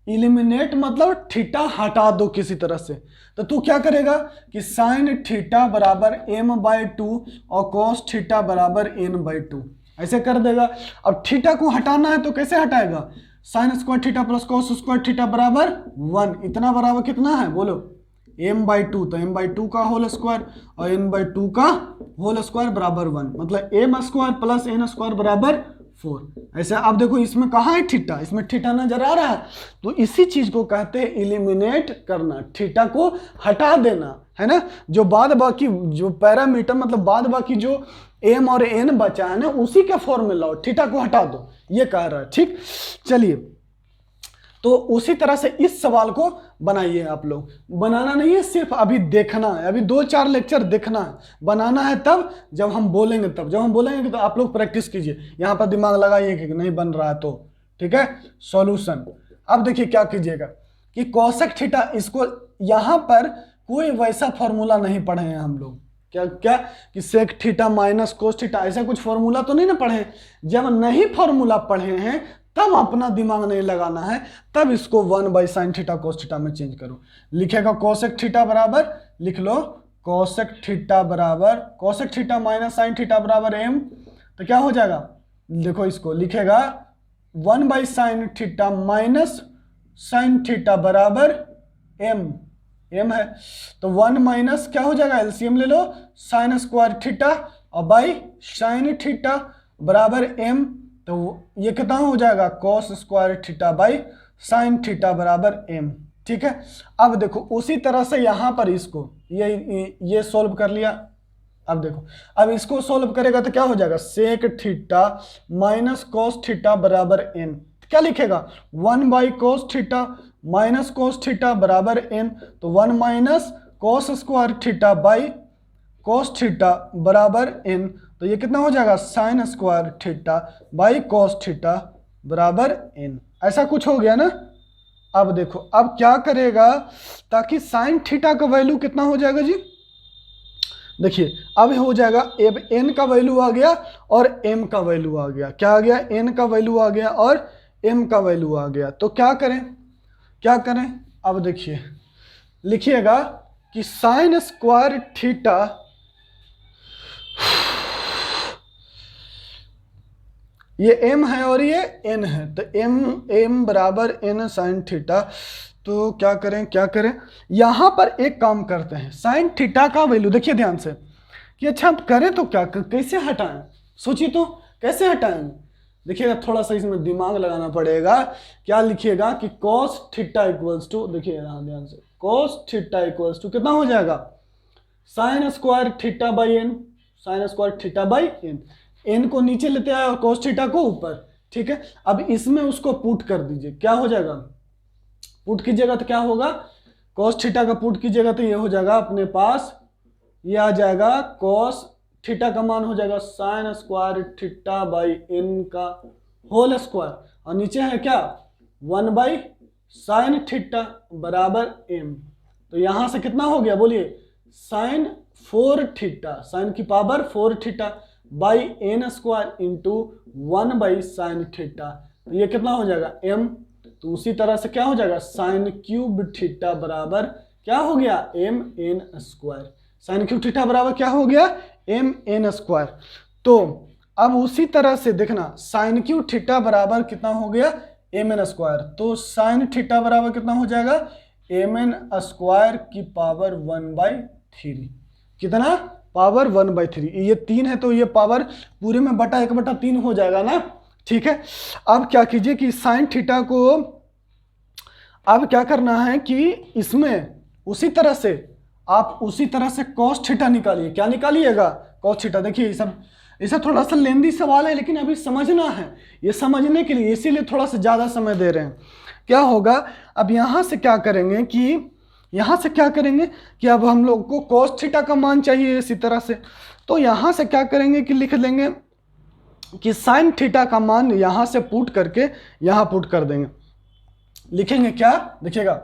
इलिमिनेट मतलब थीटा हटा दो किसी तरह से, तो तू क्या करेगा कि साइन थीटा बराबर m/2 और कॉस थीटा बराबर n/2 ऐसे कर देगा। अब थीटा को हटाना है तो कैसे हटाएगा, sine square theta plus cos square theta बराबर 1, इतना बराबर कितना है बोलो m/2, तो m/2 का होल स्क्वायर और n/2 का होल स्क्वायर बराबर 1, मतलब m square plus n square बराबर 4। ऐसे अब देखो इसमें कहाँ है थीटा, इसमें थीटा नजर आ रहा है, तो इसी चीज को कहते हैं इलिमिनेट करना, थीटा को हटा देना, है ना। जो बाद बाकी जो पैरामीटर मतलब बाद बाकी जो m और n बचा है ना उसी के फॉर्म में लाओ, थीटा को हटा दो, ये कह रहा है। ठीक, चलिए तो उसी तरह से इस सवाल को बनाइए। आप लोग बनाना नहीं है, सिर्फ अभी देखना है, अभी 2-4 लेक्चर देखना है, बनाना है तब जब हम बोलेंगे, तब जब हम बोलेंगे तो आप लोग प्रैक्टिस कीजिए, यहाँ पर दिमाग लगाइए कि नहीं बन रहा है तो ठीक है। सॉल्यूशन अब देखिए क्या कीजिएगा कि कोसेक थीटा, इसको यहाँ पर कोई वैसा फॉर्मूला नहीं पढ़े हैं हम लोग, क्या कि sec theta minus cos theta, ऐसा कुछ फॉर्मूला तो नहीं ना पढ़े। जब नहीं फॉर्मूला पढ़े हैं तब अपना दिमाग नहीं लगाना है, तब इसको 1/sin थीटा कोस थीटा में चेंज करो। लिखेगा कोसेक थीटा बराबर, लिख लो कोसेक थीटा बराबर cosec theta minus sign theta बराबर m, तो क्या हो जाएगा, देखो इसको लिखेगा 1/sin theta minus sign theta बराबर m है, तो 1 माइनस क्या हो जाएगा, एलसीएम ले लो, साइन स्क्वायर थीटा और बाई साइन थीटा बराबर m, तो ये कितना हो जाएगा cos square theta by sine theta बराबर m। ठीक है, अब देखो उसी तरह से यहाँ पर इसको ये सोल्व कर लिया। अब देखो अब इसको सोल्व करेगा तो क्या हो जाएगा, sec theta minus cos theta बराबर n, क्या लिखेगा 1/cos theta minus cos theta बराबर n, तो 1 minus cos square theta by cos theta बराबर n, तो ये कितना हो जाएगा sine square theta by cos theta बराबर n। ऐसा कुछ हो गया ना। अब देखो अब क्या करेगा ताकि साइन थीटा का वैल्यू कितना हो जाएगा जी, देखिए अब हो जाएगा n का वैल्यू आ गया और m का वैल्यू आ गया, क्या आ गया, n का वैल्यू आ गया और m का वैल्यू आ गया। तो क्या करें अब देखिए लिखिएगा कि साइन स्क्वायर थीटा ये m है और ये n है, तो m बराबर n साइन थीटा। तो क्या करें यहाँ पर एक काम करते हैं, साइन थीटा का वैल्यू देखिए ध्यान से कि अच्छा हम करें तो क्या कैसे हटाएं, सोचिए तो कैसे हटाएं। देखिएगा थोड़ा सा इसमें दिमाग लगाना पड़ेगा। क्या लिखिएगा कि cos थीटा इक्वल्स टू, देखिए ध्यान से, cos थीटा इक्वल्स टू कितना हो जाएगा sine square theta by N, sine square theta by N, N को नीचे लेते आए और cos थीटा को ऊपर। ठीक है, अब इसमें उसको पुट कर दीजिए, क्या हो जाएगा, पुट कीजिएगा तो क्या होगा, cos थीटा का पुट कीजिएगा तो ये हो जाएगा अपने पास, ये आ जाएगा cos थीटा का मान हो जाएगा sine square theta by N का होल स्क्वायर, और नीचे है क्या 1/sin थीटा बराबर m, तो यहां से कितना हो गया बोलिए साइन 4 थीटा, साइन की power 4 theta by N square into 1/sin theta, तो ये कितना हो जाएगा m। तो उसी तरह से क्या हो जाएगा साइन क्यूब थीटा बराबर क्या हो गया m n square, sine cube theta बराबर क्या हो गया m n स्क्वायर। तो अब उसी तरह से देखना साइन क्यूब थीटा बराबर कितना हो गया m n स्क्वायर, तो साइन थीटा बराबर कितना हो जाएगा m n स्क्वायर की पावर 1/3, कितना पावर 1/3, ये 3 है तो ये पावर पूरे में बटा 1/3 हो जाएगा ना। ठीक है, अब क्या कीजिए कि साइन थीटा को अब क्या करना है कि इसमें उसी तरह से आप उसी तरह से cos थीटा निकालिए, क्या निकालिएगा cos थीटा। देखिए सब इसे थोड़ा सा लेंदी सवाल है लेकिन अभी समझना है, ये समझने के लिए इसीलिए थोड़ा सा ज़्यादा समय दे रहे हैं। क्या होगा, अब यहाँ से क्या करेंगे कि अब हम लोग को cos थीटा का मान चाहिए इसी तरह से, तो यहाँ से क्या करेंगे कि लिख लेंगे कि साइन थीटा का मान यहाँ से पुट करके यहाँ पुट कर देंगे। लिखेंगे क्या, देखिएगा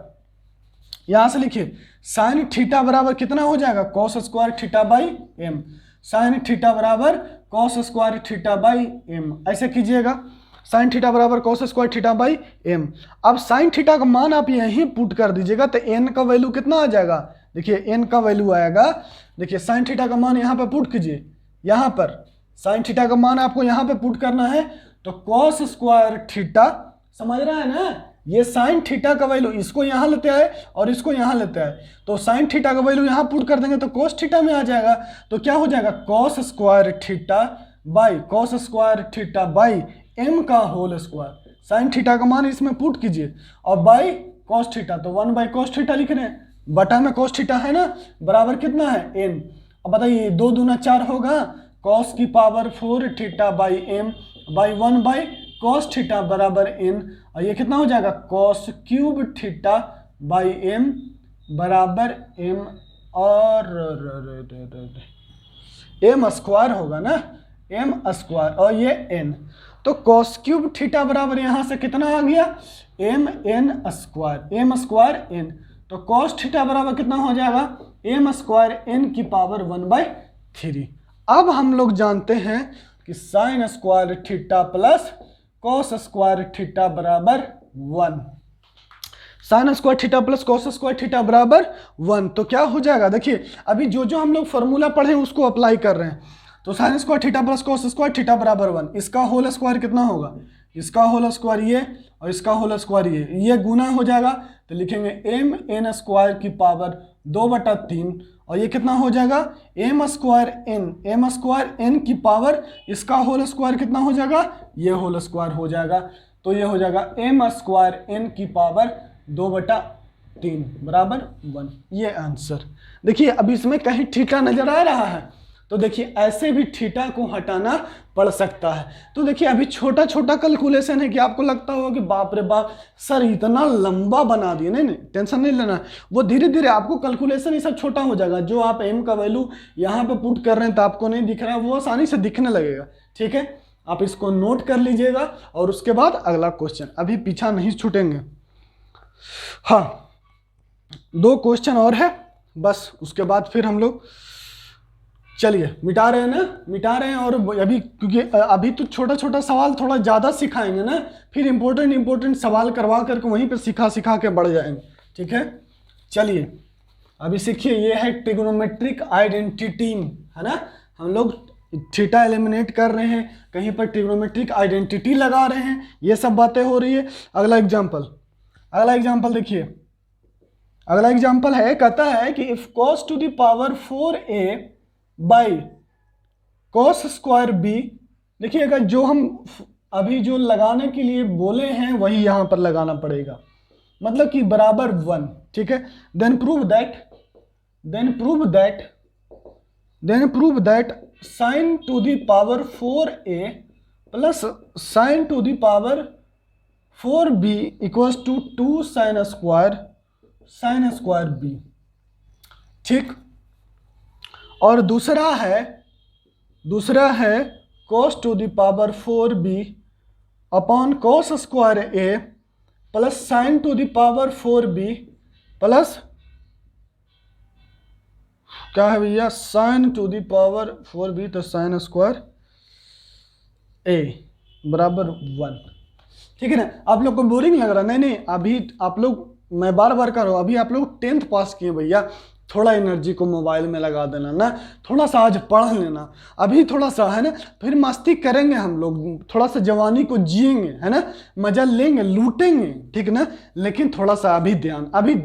यहाँ से लिखिए साइन थीटा बराबर कितना हो जाएगा, cos square theta by m, sign theta बराबर cos square theta by m, ऐसे कीजिएगा, साइन थीटा बराबर cos square theta by m। अब साइन थीटा का मान आप यहीं पुट कर दीजिएगा तो n का वैल्यू कितना आ जाएगा, देखिए n का वैल्यू आएगा, देखिए साइन थीटा का मान यहाँ पर पुट कीजिए, यहाँ पर साइन थीटा का मान आपको यहाँ पे पुट करना है, तो cos स्क्वायर थीटा, समझ रहा है ना, ये साइन थीटा का वैल्यू इसको यहाँ लेते आए और इसको यहाँ लेते आए, तो साइन थीटा का वैल्यू यहाँ पुट कर देंगे तो cos थीटा में आ जाएगा, तो क्या हो जाएगा cos square theta by m का होल स्क्वायर, साइन थीटा का मान इसमें पुट कीजिए और बाई cos थीटा, तो 1 बाई cos थीटा लिख रहे हैं, बटा में cos थीटा है ना, बराबर कितना है n। अब बताइए 2 दूना 4 होगा, cos की power 4 theta by m by 1 by cos theta बराबर n, और ये कितना हो जाएगा cos cube theta by m बराबर m और m स्क्वायर होगा ना, m स्क्वायर और ये n, तो cos क्यूब थीटा बराबर यहाँ से कितना आ गया m स्क्वायर n, तो cos थीटा बराबर कितना हो जाएगा m स्क्वायर n की पावर 1/3। अब हम लोग जानते हैं कि sine square theta plus cos square theta बराबर 1, sign square theta plus cos square theta बराबर 1, तो क्या हो जाएगा, देखिए अभी जो हम लोग फॉर्मूला पढ़े उसको अप्लाई कर रहे हैं, तो sign square theta plus cos square theta बराबर 1, इसका होल स्क्वायर कितना होगा, इसका होल स्क्वायर ये और इसका होल स्क्वायर ये गुना हो जाएगा, तो लिखेंगे m n स्क्वायर की पावर 2/3 और ये कितना हो जाएगा m स्क्वायर n की पावर, इसका होल स्क्वायर कितना हो जाएगा, ये होल स्क्वायर हो जाएगा, तो ये हो जाएगा m स्क्वायर n की पावर 2/3 बराबर 1, ये आंसर। देखिए अब इसमें कहीं थीटा नजर आ रहा है, तो देखिए ऐसे भी थीटा को हटाना पड़ सकता है, तो देखिए अभी छोटा छोटा कैलकुलेशन है कि आपको लगता होगा कि बाप रे बाप सर इतना लंबा बना दिए, नहीं टेंशन नहीं लेना, वो धीरे धीरे आपको कैलकुलेशन ये सब छोटा हो जाएगा, जो आप m का वैल्यू यहाँ पे पुट कर रहे हैं तो आपको नहीं दिख रहा है, वो आसानी से दिखने लगेगा, ठीक है, आप इसको नोट कर लीजिएगा और उसके बाद अगला क्वेश्चन, अभी पीछा नहीं छूटेंगे। हाँ 2 क्वेश्चन और है बस, उसके बाद फिर हम लोग चलिए मिटा रहे हैं और अभी क्योंकि अभी तो छोटा छोटा सवाल थोड़ा ज़्यादा सिखाएंगे ना, फिर इंपॉर्टेंट सवाल करवा करके वहीं पे सिखा के बढ़ जाएंगे, ठीक है। चलिए अभी सीखिए, ये है ट्रिग्नोमेट्रिक आइडेंटिटी, है ना, हम लोग थीटा एलिमिनेट कर रहे हैं, कहीं पर ट्रिग्नोमेट्रिक आइडेंटिटी लगा रहे हैं, ये सब बातें हो रही है। अगला एग्जाम्पल देखिए, अगला एग्जाम्पल है, कहता है कि if cos to the power 4a by cos square b, देखिएगा जो हम अभी जो लगाने के लिए बोले हैं वही यहाँ पर लगाना पड़ेगा, मतलब कि बराबर 1, ठीक है। Then prove that sine to the power 4a plus sine to the power 4b equals to 2 sine square b, ठीक। और दूसरा है cos to the power 4b upon cos square a plus sine to the power 4b plus क्या है भैया, sign to the power 4b, तो sign square a बराबर 1, ठीक है ना। आप लोग को बोरिंग लग रहा है, नहीं अभी आप लोग, मैं बार कर रहा हूँ, अभी आप लोग 10th पास किए भैया, थोड़ा एनर्जी को मोबाइल में लगा देना ना, थोड़ा सा आज पढ़ लेना, अभी थोड़ा सा है ना, फिर मस्ती करेंगे हम लोग, थोड़ा सा जवानी को जिएंगे, है ना, मजा लेंगे, लूटेंगे, ठीक ना, लेकिन थोड़ा सा अभी ध्यान, अभी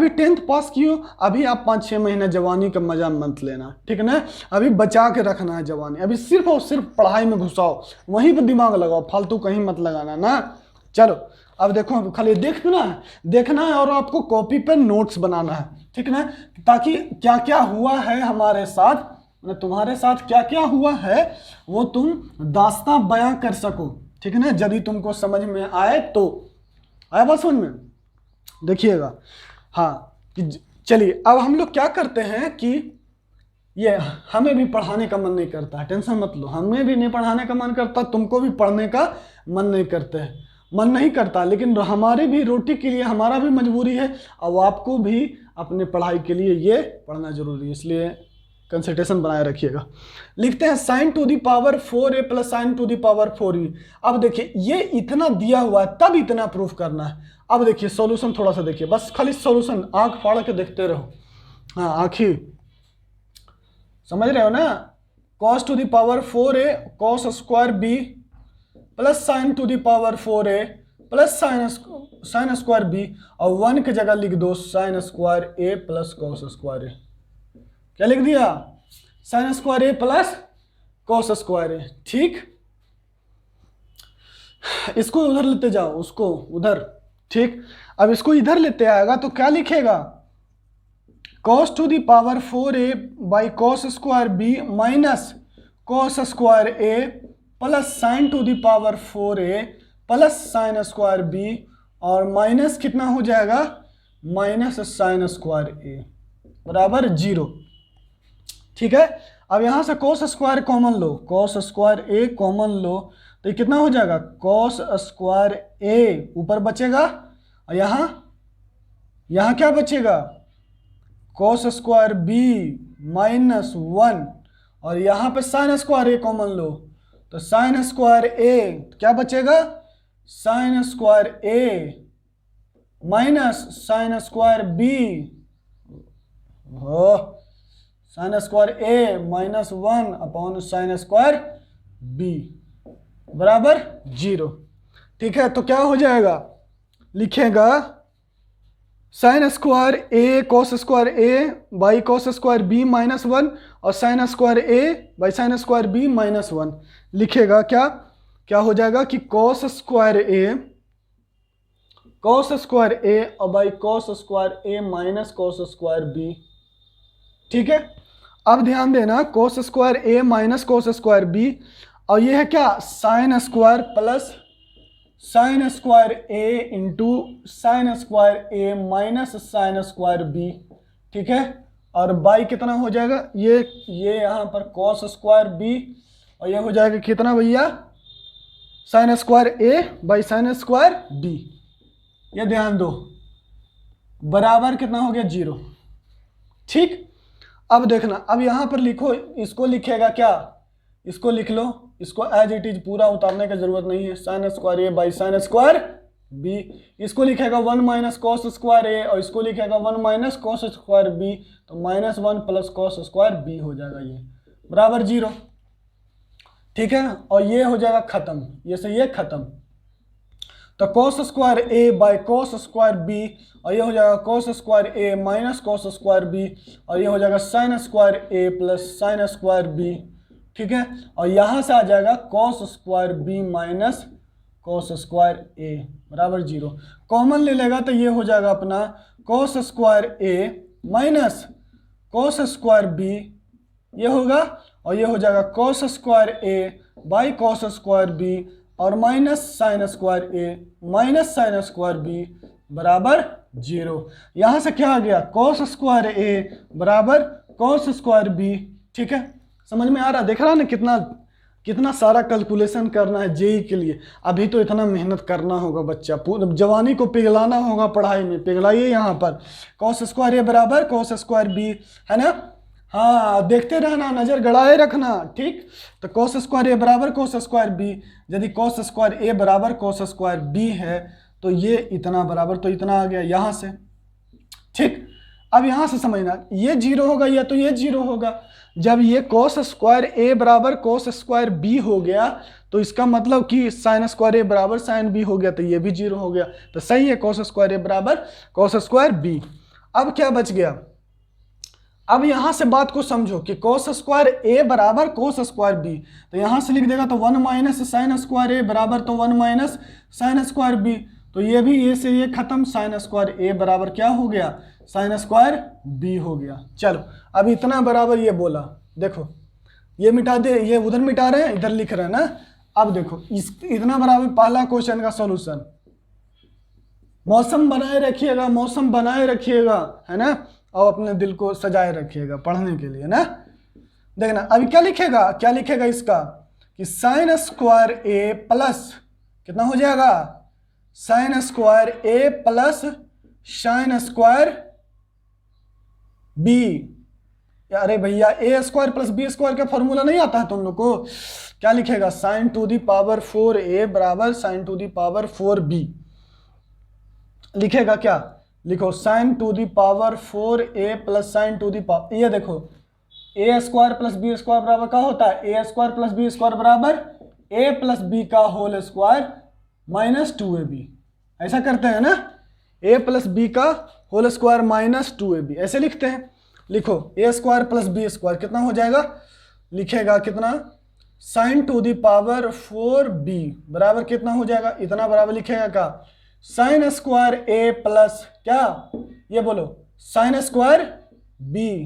10th पास कियो, अभी आप 5-6 महीना जवानी का मजा मत लेना, ठीक है ना, अभी बचा के रखना है जवानी, अभी सिर्फ और सिर्फ पढ़ाई में घुसाओ, वहीं पर दिमाग लगाओ, फालतू कहीं मत लगाना ना। चलो अब देखो, खाली देखना है और आपको कॉपी पर नोट्स बनाना है, ठीक ना, ताकि क्या क्या हुआ है हमारे साथ, तुम्हारे साथ क्या क्या हुआ है वो तुम दास्तां बयां कर सको, ठीक है ना, यदि तुमको समझ में आए तो। आया बात समझ में? देखिएगा, हाँ चलिए अब हम लोग क्या करते हैं कि ये हमें भी पढ़ाने का मन नहीं करता है, टेंशन मत लो, हमें भी नहीं पढ़ाने का मन करता, तुमको भी पढ़ने का मन नहीं करते है, मन नहीं करता, लेकिन हमारी भी रोटी के लिए हमारा भी मजबूरी है, और आपको भी अपने पढ़ाई के लिए ये पढ़ना जरूरी है, इसलिए कंसंट्रेशन बनाए रखिएगा। लिखते हैं sin to the power 4a plus sine to the power 4b। अब देखिए ये इतना दिया हुआ है तब इतना प्रूफ करना है। अब देखिए सॉल्यूशन थोड़ा सा देखिए, बस खाली सॉल्यूशन आंख फाड़ के देखते रहो, हाँ आंखी समझ रहे हो ना। cos to the power 4a cos square b plus sine to the power 4a plus sine square b, और 1 की जगह लिख दो sine square a plus cos square a। क्या लिख दिया? Sine square a plus cos square a। ठीक, इसको उधर लेते जाओ, उसको उधर, ठीक। अब इसको इधर लेते आएगा तो क्या लिखेगा? cos to the power 4a by cos square b minus cos square a plus sine to the power 4a plus sine square b, और माइनस कितना हो जाएगा? माइनस साइन स्क्वायर a बराबर 0। ठीक है, अब यहां से cos स्क्वायर कॉमन लो, cos स्क्वायर a कॉमन लो, तो ये कितना हो जाएगा? cos स्क्वायर a ऊपर बचेगा, और यहां क्या बचेगा? cos स्क्वायर b माइनस 1, और यहां पे साइन स्क्वायर a कॉमन लो, तो साइन स्क्वायर a क्या बचेगा? Sign square a minus sine square b, sign square a minus 1 upon sine square b बराबर 0। ठीक है, तो क्या हो जाएगा? लिखेगा sine square a cos square a by cos square b minus 1, और sine square a by sine square b minus 1। लिखेगा क्या हो जाएगा कि कॉस स्क्वायर a और by cos square a minus cos square b। ठीक है, अब ध्यान देना, cos square a minus cos square b, और ये है क्या? Sine square plus sine square a into sine square a minus sine square b। ठीक है, और बाई कितना हो जाएगा? ये यहाँ पर cos स्क्वायर b, और ये हो जाएगा कितना भैया? Sign square a by sine square b। ये ध्यान दो, बराबर कितना हो गया? 0। ठीक, अब देखना, अब यहां पर लिखो, इसको लिखेगा क्या? इसको लिख लो, इसको एज इट इज पूरा उतारने की जरूरत नहीं है, sign square a by sine square b। इसको लिखेगा 1 माइनस कॉस स्क्वायर a, और इसको लिखेगा 1 माइनस कॉस स्क्वायर b, तो minus 1 plus cos square b हो जाएगा, ये बराबर 0। ठीक है, और ये हो जाएगा खत्म, ये से ये खत्म, तो cos square a by cos square b, और ये हो जाएगा cos square a minus cos square b, और ये हो जाएगा sine square a plus sine square b। ठीक है, और यहाँ से आ जाएगा cos square b minus cos square a बराबर 0। कॉमन ले लेगा तो ये हो जाएगा अपना cos square a minus cos square b, ये होगा, और ये हो जाएगा cos square a by cos square b, और minus sine square a minus sine square b बराबर 0। यहां से क्या आ गया? कॉस स्क्वायर a बराबर कॉस स्क्वायर b। ठीक है, समझ में आ रहा? देख रहा है ना कितना सारा कैलकुलेशन करना है जेई के लिए। अभी तो इतना मेहनत करना होगा बच्चा, पूरा जवानी को पिघलाना होगा पढ़ाई में, पिघलाइए। यहाँ पर कॉस स्क्वायर a बराबर कॉस स्क्वायर b है ना, हाँ देखते रहना, नजर गड़ाए रखना। ठीक, तो कॉस स्क्वायर a बराबर कॉस स्क्वायर b, यदि कॉस स्क्वायर a बराबर कॉस स्क्वायर b है तो ये इतना बराबर तो इतना आ गया यहाँ से। ठीक, अब यहाँ से समझना, ये 0 होगा या तो ये 0 होगा। जब ये कॉस स्क्वायर a बराबर कॉस स्क्वायर b हो गया तो इसका मतलब कि साइन स्क्वायर a बराबर साइन b हो गया, तो ये भी 0 हो गया, तो सही है कॉस स्क्वायर a बराबर कॉस स्क्वायर b। अब क्या बच गया? अब यहां से बात को समझो कि cos स्क्वायर a बराबर cos स्क्वायर b, तो यहां से लिख देगा तो 1 माइनस साइन स्क्वायर a बराबर तो 1 माइनस साइन स्क्वायर b, तो ये भी ये से ये खत्म, साइन स्क्वायर a बराबर क्या हो गया? साइन स्क्वायर b हो गया। चलो अब इतना बराबर ये बोला, देखो ये मिटा दे, ये उधर मिटा रहे हैं, इधर लिख रहे हैं ना। अब देखो इतना बराबर पहला क्वेश्चन का सॉल्यूशन, मौसम बनाए रखिएगा, मौसम बनाए रखिएगा, है ना, और अपने दिल को सजाए रखिएगा पढ़ने के लिए ना। देखना अभी क्या लिखेगा, क्या लिखेगा इसका कि साइन स्क्वायर ए प्लस कितना हो जाएगा, sine square A plus sine square B. अरे भैया ए स्क्वायर प्लस बी स्क्वायर का फॉर्मूला नहीं आता है तुम लोग को, क्या लिखेगा, sign to the power 4a बराबर sign to the power 4b। लिखेगा क्या, लिखो sine to the power 4a plus sine to the power, ये देखो A square plus B square बराबर क्या होता है, A square plus B square बराबर ए प्लस बी का होल स्क्वायर माइनस 2ab। ऐसा करते हैं ना, ए प्लस बी का होल स्क्वायर माइनस 2ab ऐसे लिखते हैं। लिखो A square plus B square कितना हो जाएगा, लिखेगा कितना, sign to the power 4b बराबर कितना हो जाएगा, इतना बराबर लिखेगा क्या, साइन स्क्वायर ए प्लस क्या, ये बोलो साइन स्क्वायर बी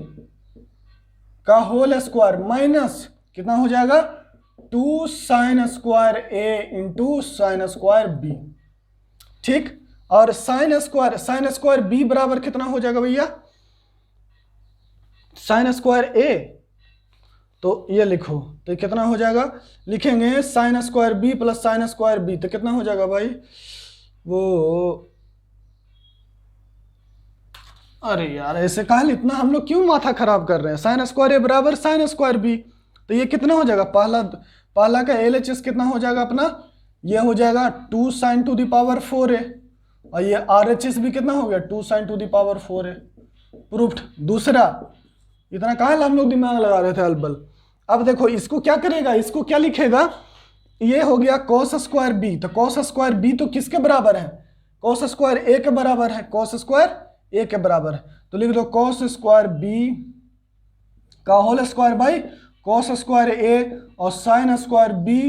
का होल स्क्वायर माइनस कितना हो जाएगा, 2 साइन स्क्वायर ए इंटू साइन स्क्वायर बी। ठीक, और साइन स्क्वायर बी बराबर कितना हो जाएगा भैया, साइन स्क्वायर ए, तो ये लिखो तो कितना हो जाएगा, लिखेंगे sine square B plus sine square B, तो कितना हो जाएगा भाई वो, अरे यार ऐसे कहा इतना हम लोग क्यों माथा खराब कर रहे हैं, साइन स्क्वायर ए बराबर साइन स्क्वायर बी, तो ये कितना हो जाएगा, पहला का LHS कितना हो जाएगा अपना, ये हो जाएगा 2 sine to the power 4a, और ये RHS भी कितना हो गया 2 sine to the power 4a। Proofed. दूसरा, इतना कहा हम लोग दिमाग लगा रहे थे अलबल। अब देखो इसको क्या करेगा, इसको क्या लिखेगा, ये हो गया कॉस स्क्वायर बी, तो कॉस स्क्वायर बी तो किसके बराबर है, कॉस स्क्वायर ए के बराबर है, कॉस स्क्वायर ए के बराबर है, तो लिख दो कॉस स्क्वायर बी का whole square by cos square A और साइन स्क्वायर बी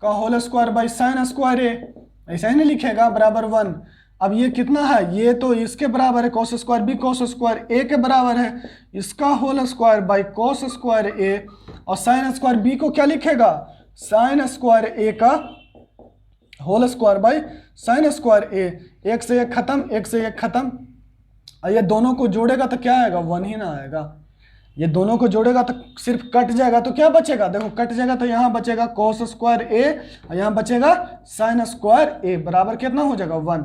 का whole square by sine square A, ऐसा ही नहीं लिखेगा, बराबर 1। अब ये कितना है, ये तो इसके बराबर है, cos square B cos square A के बराबर है, इसका whole square by cos square A और साइन स्क्वायर बी को क्या लिखेगा, साइन स्क्वायर ए का whole square by sine square A, एक से एक खत्म, एक से एक खत्म, और ये दोनों को जोड़ेगा तो क्या आएगा, 1 ही ना आएगा, ये दोनों को जोड़ेगा तो सिर्फ कट जाएगा, तो क्या बचेगा, देखो कट जाएगा तो यहाँ बचेगा कॉस स्क्वायर ए और यहाँ बचेगा साइन स्क्वायर ए, बराबर कितना हो जाएगा 1।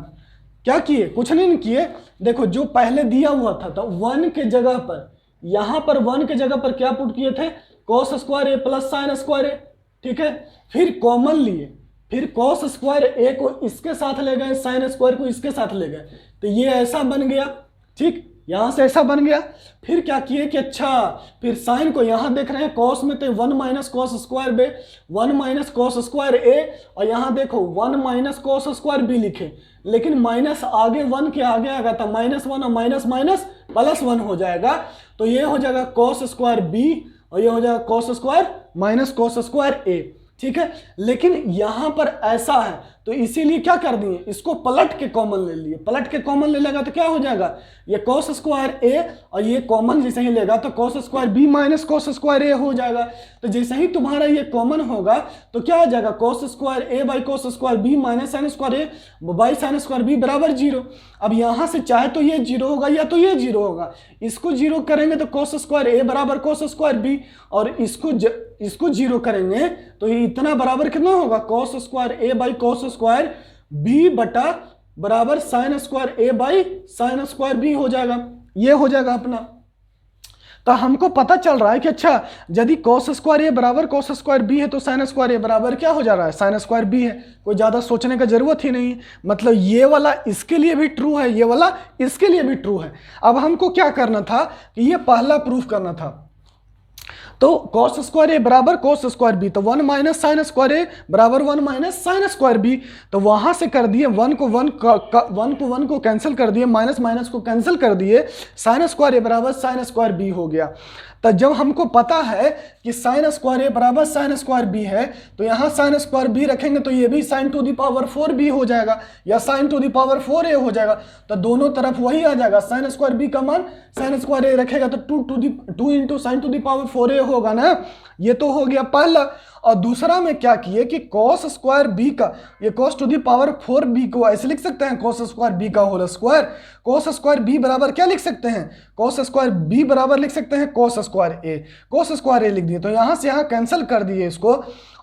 क्या किए, कुछ नहीं किए, देखो जो पहले दिया हुआ था तो 1 के जगह पर, यहाँ पर 1 के जगह पर क्या पुट किए थे, cos square A plus sine square A, ठीक है, फिर कॉमन लिए, फिर कॉस स्क्वायर ए को इसके साथ ले गए, साइन स्क्वायर को इसके साथ ले गए, तो ये ऐसा बन गया, ठीक, यहां से ऐसा बन गया। फिर क्या किए कि अच्छा फिर साइन को यहां देख रहे हैं कॉस में, तो 1 minus cos square bay, 1 minus cos square A, और यहां देखो 1 माइनस कॉस स्क्वायर बी लिखे, लेकिन माइनस आगे 1 के आगे आएगा तो -1 और माइनस माइनस +1 हो जाएगा, तो ये हो जाएगा कॉस स्क्वायर बी और ये हो जाएगा cos square minus cos square A, ठीक है। लेकिन यहां पर ऐसा है तो इसीलिए क्या कर दिए, इसको पलट के कॉमन ले लिए, पलट के कॉमन ले लेगा तो क्या हो जाएगा, ये कॉस स्क्वायर ए और ये कॉमन जैसे ही लेगा तो cos square B minus cos square A हो जाएगा। तो जैसे ही तुम्हारा ये कॉमन होगा तो क्या आ जाएगा, cos square A by cos square B minus sine square A by sine square B बराबर 0। अब यहां से चाहे तो ये 0 होगा या तो ये 0 होगा, इसको 0 करेंगे तो कॉस स्क्वायर ए बराबर कॉस स्क्वायर बी, और इसको 0 करेंगे तो ये इतना बराबर कितना होगा, cos square A by cos square B बटा बराबर sine square A by sine square B हो जाएगा, ये हो जाएगा अपना। तो हमको पता चल रहा है कि अच्छा यदि कॉस स्क्वायर ए बराबर कॉस स्क्वायर बी है तो साइन स्क्वायर ए बराबर क्या हो जा रहा है, साइन स्क्वायर बी है, कोई ज़्यादा सोचने का जरूरत ही नहीं है। मतलब ये वाला इसके लिए भी ट्रू है, ये वाला इसके लिए भी ट्रू है। अब हमको क्या करना था कि ये पहला प्रूफ करना था, तो कॉस स्क्वायर ए बराबर कॉस स्क्वायर बी, तो 1 माइनस साइन स्क्वायर ए बराबर 1 माइनस साइन स्क्वायर बी, तो वहां से कर दिए 1 को 1 को कैंसिल कर दिए, माइनस माइनस को कैंसिल कर दिए, साइन स्क्वायर ए बराबर साइन स्क्वायर बी हो गया। तो जब हमको पता है कि साइन स्क्वायर ए बराबर साइन स्क्वायर बी है, तो यहाँ साइन स्क्वायर बी रखेंगे तो ये भी sine to the power 4 B हो जाएगा या sine to the power 4 A हो जाएगा। तो दोनों तरफ वही आ जाएगा, साइन स्क्वायर बी का मान साइन स्क्वायर ए रखेगा तो 2 into sine to the power 4 ए होगा ना। ये तो हो गया पहला। और दूसरा में क्या किए कि कॉस स्क्वायर बी का, ये cos to the power 4 B को ऐसे लिख सकते हैं, कॉस स्क्वायर बी का whole square. Cos square B बराबर क्या लिख सकते हैं, कॉस स्क्वायर बी बराबर लिख सकते हैं कॉस स्क्वायर ए। कॉस स्क्वायर ए लिख दिए तो यहाँ से यहाँ कैंसिल कर दिए इसको।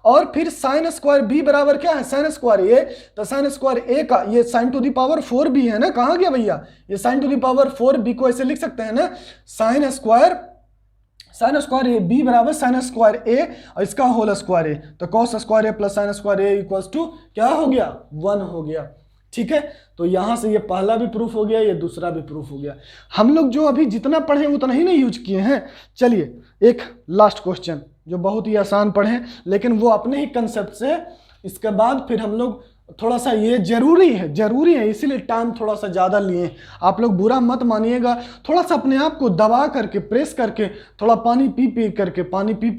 और फिर साइन स्क्वायर बी बराबर क्या है, साइन स्क्वायर ए। तो साइन स्क्वायर ए का ये sine to the power 4 B है ना, कहाँ गया भैया, ये sine to the power 4 B को ऐसे लिख सकते हैं ना, साइन स्क्वायर ए बी बराबर साइन स्क्वायर ए और इसका होल स्क्वायर ए। तो cos square A plus sine square A equals to क्या हो गया, 1 हो गया। ठीक है, तो यहां से ये पहला भी प्रूफ हो गया, ये दूसरा भी प्रूफ हो गया। हम लोग जो अभी जितना पढ़े उतना ही नहीं यूज किए हैं। चलिए एक लास्ट क्वेश्चन जो बहुत ही आसान पढ़े लेकिन वो अपने ही कंसेप्ट से, इसके बाद फिर हम लोग थोड़ा सा, ये जरूरी है इसीलिए टाइम थोड़ा सा ज़्यादा लिए। आप लोग बुरा मत मानिएगा, थोड़ा सा अपने आप को दबा करके प्रेस करके थोड़ा पानी पी पी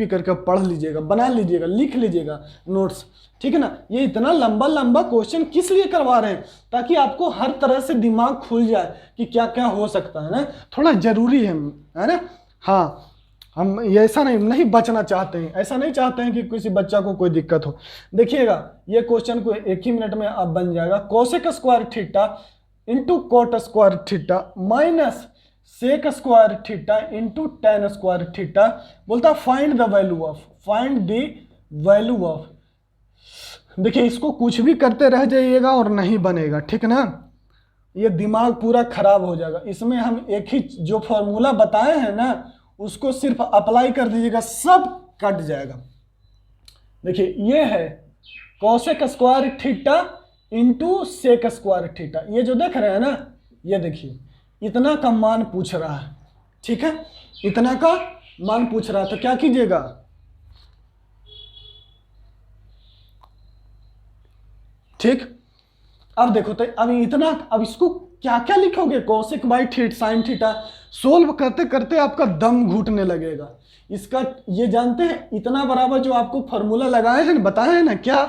करके पढ़ लीजिएगा, बना लीजिएगा, लिख लीजिएगा नोट्स, ठीक है ना। ये इतना लंबा क्वेश्चन किस लिए करवा रहे हैं, ताकि आपको हर तरह से दिमाग खुल जाए कि क्या क्या हो सकता है ना, थोड़ा जरूरी है ना। हाँ, हम ये ऐसा नहीं बचना चाहते हैं, ऐसा नहीं चाहते हैं कि किसी बच्चा को कोई दिक्कत हो। देखिएगा ये क्वेश्चन को एक ही मिनट में अब बन जाएगा। Cosec square theta into cot square theta minus sec square theta into tan square theta. बोलता फाइंड द वैल्यू ऑफ। देखिए इसको कुछ भी करते रह जाइएगा और नहीं बनेगा, ठीक ना, ये दिमाग पूरा खराब हो जाएगा। इसमें हम एक ही जो फॉर्मूला बताए हैं ना उसको सिर्फ अप्लाई कर दीजिएगा, सब कट जाएगा। देखिए ये है cosec square theta into sec square theta, ये जो देख रहे हैं ना, ये देखिए इतना का मान पूछ रहा है, ठीक है, इतना का मान पूछ रहा है। तो क्या कीजिएगा, ठीक। अब देखो तो अब इसको क्या क्या लिखोगे, cosec by theta sine theta, solve करते करते आपका दम घुटने लगेगा। इसका ये जानते हैं, इतना बराबर जो आपको फॉर्मूला लगाए हैं, बताए हैं ना क्या,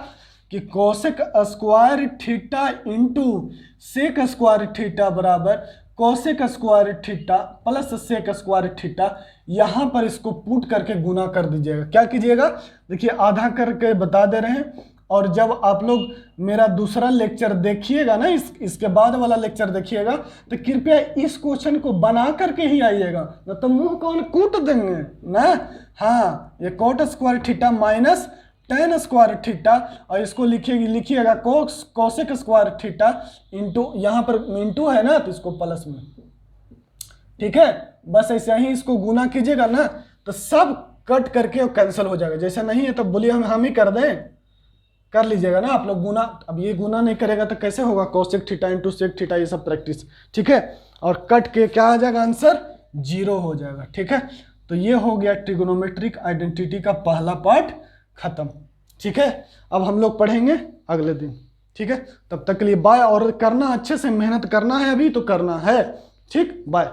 कि cosec square theta into sec square theta बराबर cosec square theta plus sec square theta. यहाँ पर इसको पुट करके गुना कर दीजिएगा। क्या कीजिएगा, देखिए आधा करके बता दे रहे हैं। और जब आप लोग मेरा दूसरा लेक्चर देखिएगा ना, इसके बाद वाला लेक्चर देखिएगा, तो कृपया इस क्वेश्चन को बना करके ही आइएगा, न तो मुंह कौन कूट देंगे ना। हाँ, ये coat square theta minus tan square theta, और इसको लिखिएगा कोसेक स्क्वायर थीटा इंटू, यहाँ पर इंटू है ना तो इसको प्लस में, ठीक है। बस ऐसे ही इसको गुना कीजिएगा ना तो सब कट करके कैंसिल हो जाएगा। जैसे नहीं है तो बोलिए हम ही कर दें, कर लीजिएगा ना आप लोग गुना। अब ये गुना नहीं करेगा तो कैसे होगा, cosec theta into sec theta, ये सब प्रैक्टिस, ठीक है। और कट के क्या आ जाएगा, आंसर 0 हो जाएगा, ठीक है। तो ये हो गया ट्रिगोनोमेट्रिक आइडेंटिटी का पहला पार्ट खत्म, ठीक है। अब हम लोग पढ़ेंगे अगले दिन, ठीक है। तब तक के लिए बाय। और करना अच्छे से, मेहनत करना है, अभी तो करना है, ठीक, बाय।